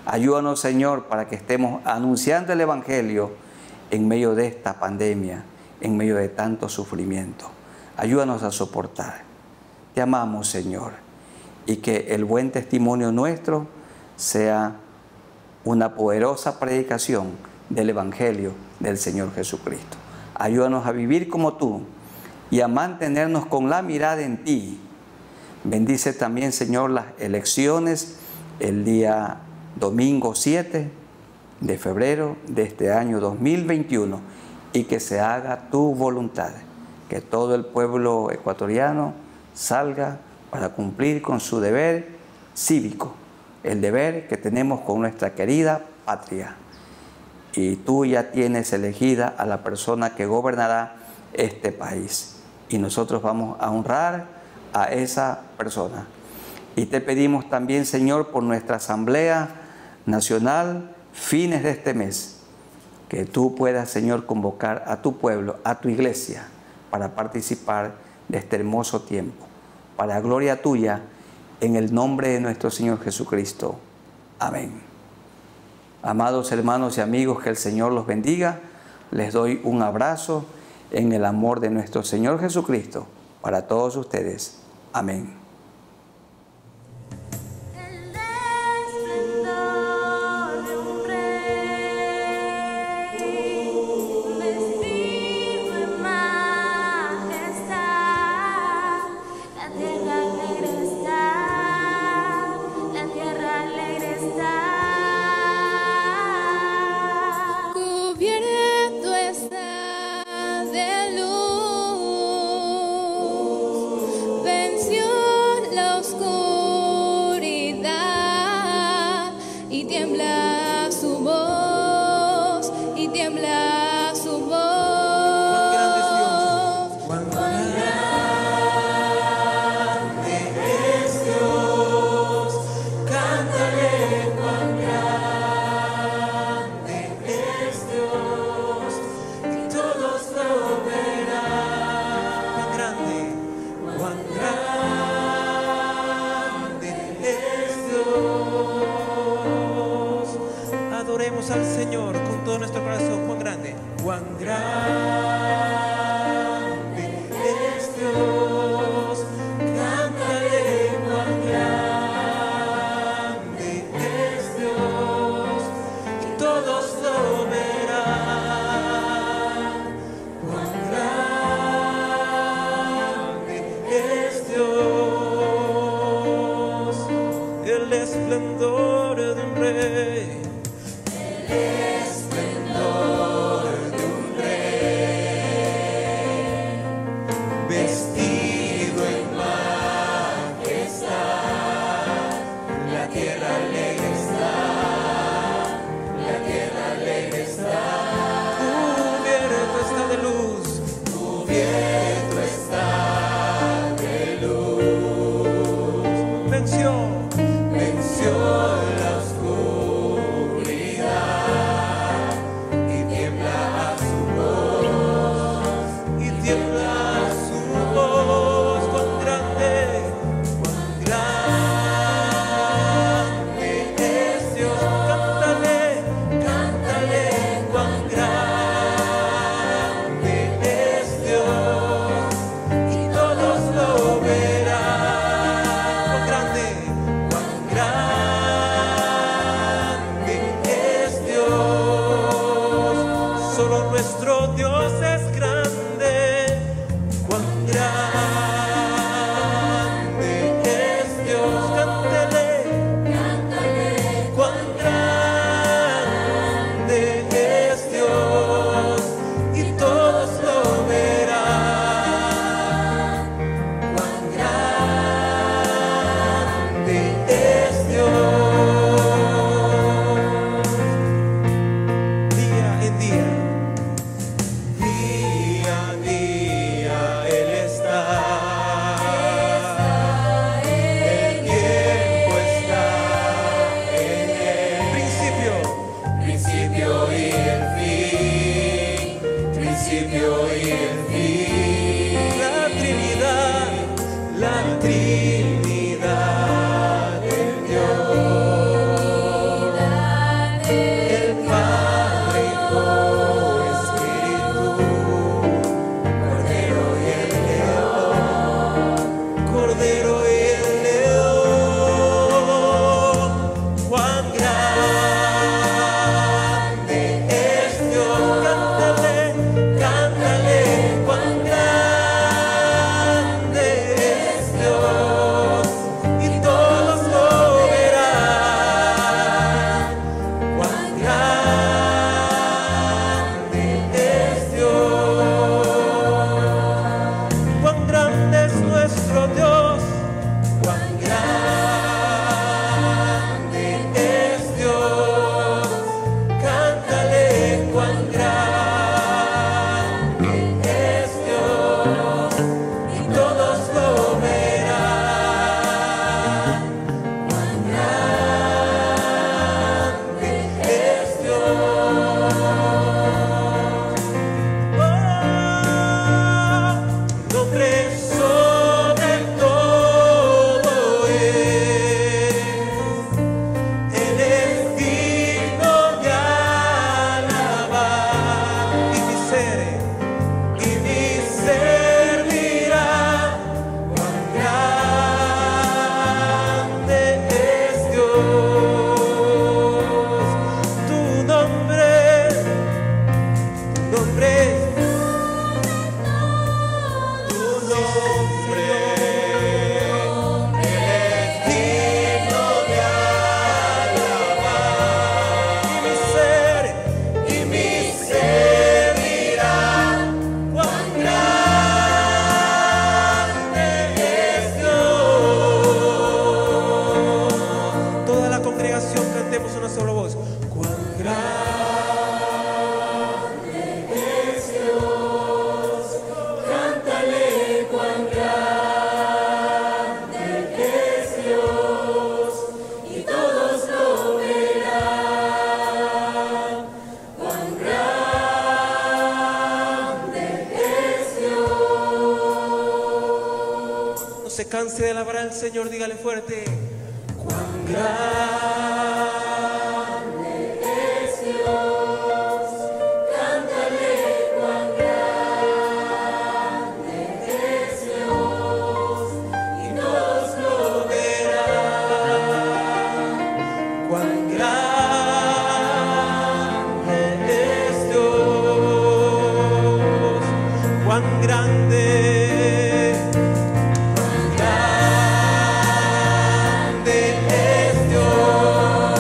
Ayúdanos, Señor, para que estemos anunciando el Evangelio en medio de esta pandemia, en medio de tanto sufrimiento. Ayúdanos a soportar. Te amamos, Señor, y que el buen testimonio nuestro sea una poderosa predicación del Evangelio del Señor Jesucristo. Ayúdanos a vivir como tú y a mantenernos con la mirada en ti. Bendice también, Señor, las elecciones el día domingo 7 de febrero de este año 2021 y que se haga tu voluntad. Que todo el pueblo ecuatoriano salga para cumplir con su deber cívico, el deber que tenemos con nuestra querida patria. Y tú ya tienes elegida a la persona que gobernará este país. Y nosotros vamos a honrar a esa persona. Y te pedimos también, Señor, por nuestra Asamblea Nacional, fines de este mes, que tú puedas, Señor, convocar a tu pueblo, a tu iglesia, para participar de este hermoso tiempo. Para gloria tuya, en el nombre de nuestro Señor Jesucristo. Amén. Amados hermanos y amigos, que el Señor los bendiga. Les doy un abrazo en el amor de nuestro Señor Jesucristo para todos ustedes. Amén. El esplendor de un rey, vestido en majestad, la tierra alegre está, la tierra alegre está. Cubierto está de luz, venció Dios es grande, cuán grande es Dios. Cántale, cuán grande es Dios, y todos lo verán. Cuán grande es Dios. Día en día, día a día Él está. El tiempo está en Él. Principio y el fin. Principio y el fin. La Trinidad del Dios. El Padre, Hijo, Espíritu, Cordero y el León, Cordero y el León. Cuán grande es Dios. Cántale, cántale, cuán grande es Dios, y todos lo verán. Cuán grande es Dios. Cuán grande es nuestro Dios. Cuán grande es Dios. Cántale, cuán grande es Dios, y todos lo verán. Cuán grande es Dios. Nombre sobre todo es. Él es digno de alabar. Y mi ser dirá, cuán grande es Dios. Tu nombre es digno de alabar. Y mi ser dirá, cuán grande es Dios. Toda la congregación cantemos una sola voz. Cuán grande es Dios. Cántale, cuán grande es Dios, y todos lo verán. Cuán grande es Dios. No se canse de alabar al Señor, dígale fuerte. Cuán grande es Dios. Cántale, cuán grande es Dios, y todos lo verán. Cuán grande es Dios. Cuán grande. Cuán grande es Dios.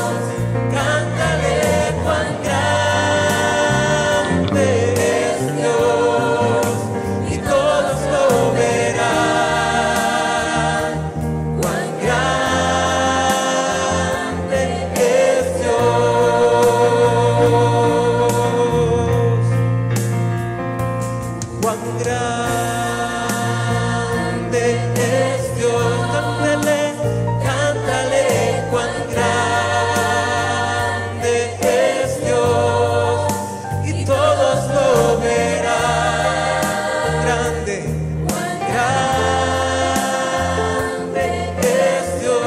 Cántale, cuán grande es Dios, y todos lo verán. Cuán grande es Dios. Cuán grande es Dios. Cántale, cántale, cuán grande es Dios, y todos lo verán. Grande, cuán grande es Dios.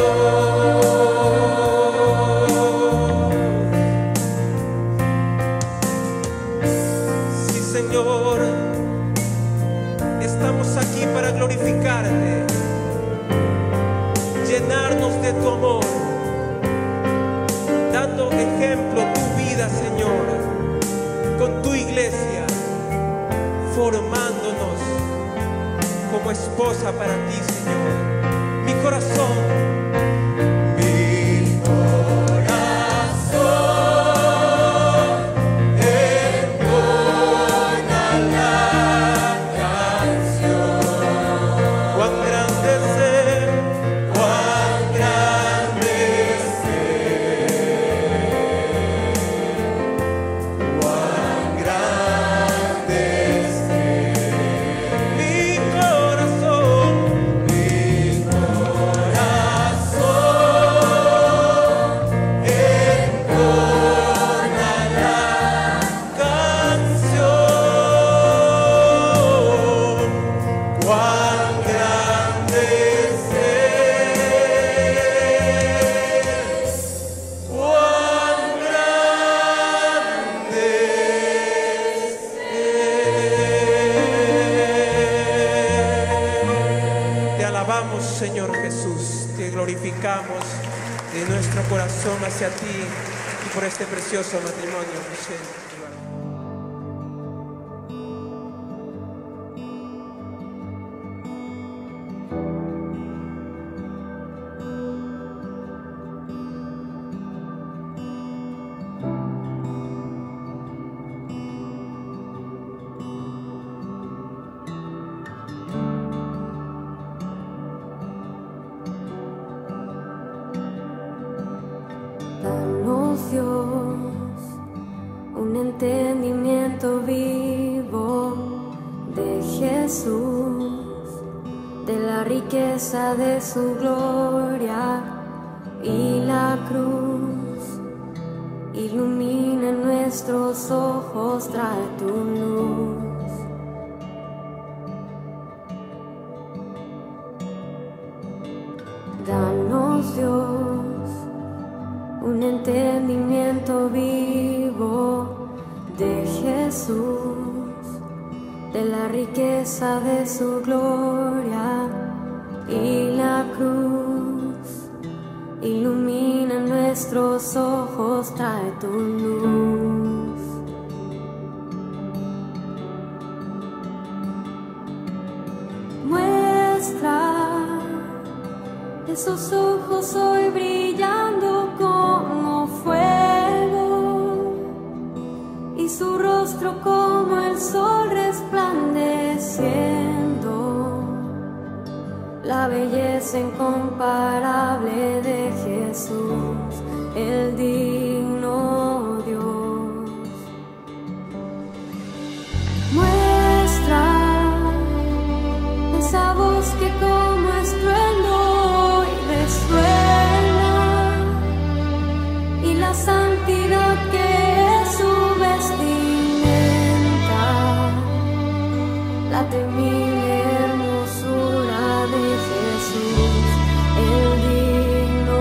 Sí, Señor, estamos aquí para glorificarte, llenarnos de tu amor, dando ejemplo tu vida, Señor, con tu iglesia, formándonos como esposa para ti, Señor. Mi corazón. Señor Jesús, te glorificamos de nuestro corazón hacia ti y por este precioso matrimonio presente. Dios, un entendimiento vivo de Jesús, de la riqueza de su gloria y la cruz. Ilumina nuestros ojos, trae tu luz. Danos, Dios, un entendimiento vivo de Jesús, de la riqueza de su gloria y la cruz. Ilumina nuestros ojos, trae tu luz. Muestra esos ojos hoy brillando como fuego y su rostro como el sol resplandeciendo, la belleza incomparable de Jesús, el digno Dios. Muestra esa voz que como estruendo hoy resuena y la santidad que es su vestimenta, la temible hermosura de Jesús, el digno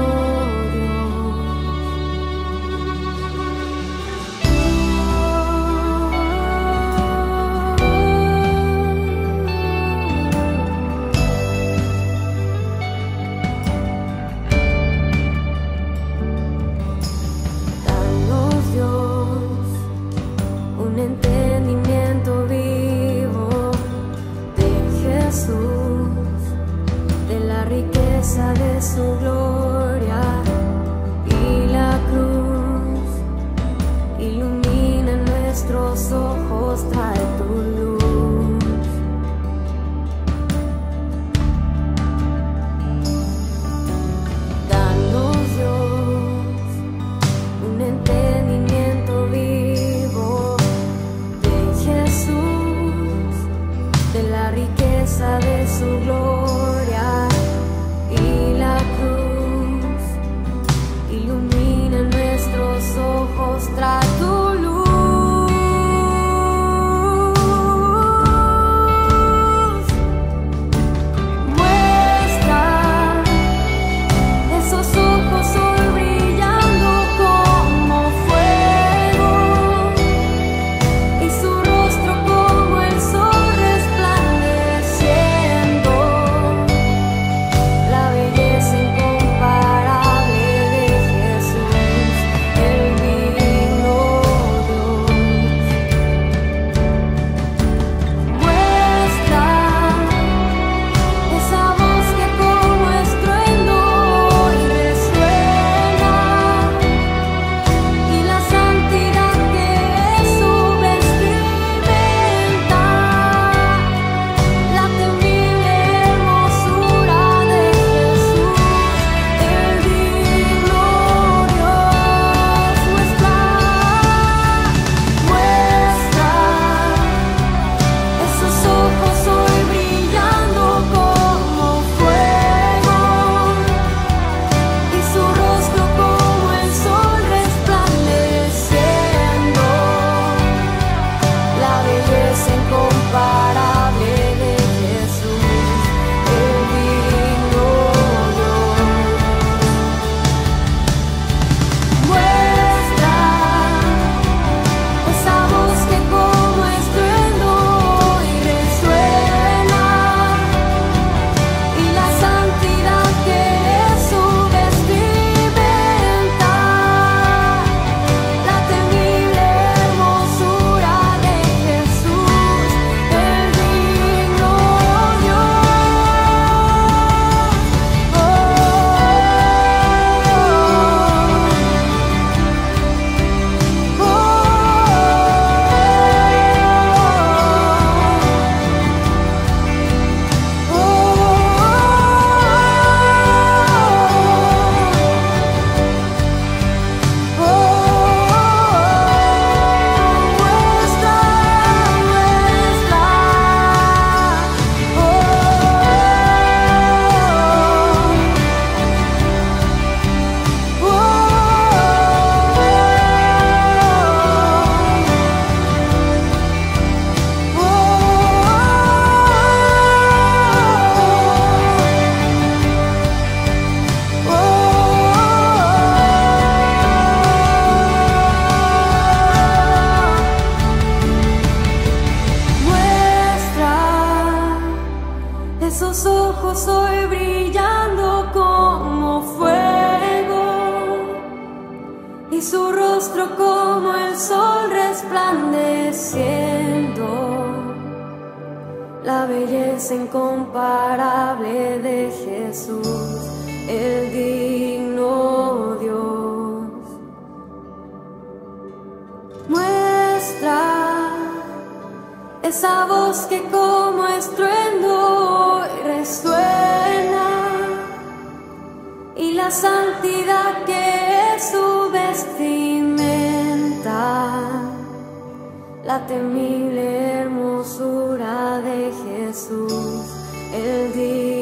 de su gloria y la cruz. Ilumina nuestros ojos, trae tu luz. Danos, Dios, un entendimiento vivo de Jesús, de la riqueza de su gloria y la cruz. Ilumina nuestros ojos, trae tu luz. Muestra esos ojos hoy brillando como fuego y su rostro como el sol resplandeciendo, ojos hoy brillando como fuego y su rostro como el sol resplandeciendo. La belleza incomparable de Jesús, el digno Dios. Muestra esa voz que como estruendo hoy resuena, y la santidad que es su vestimenta, la temible hermosura de Jesús, el digno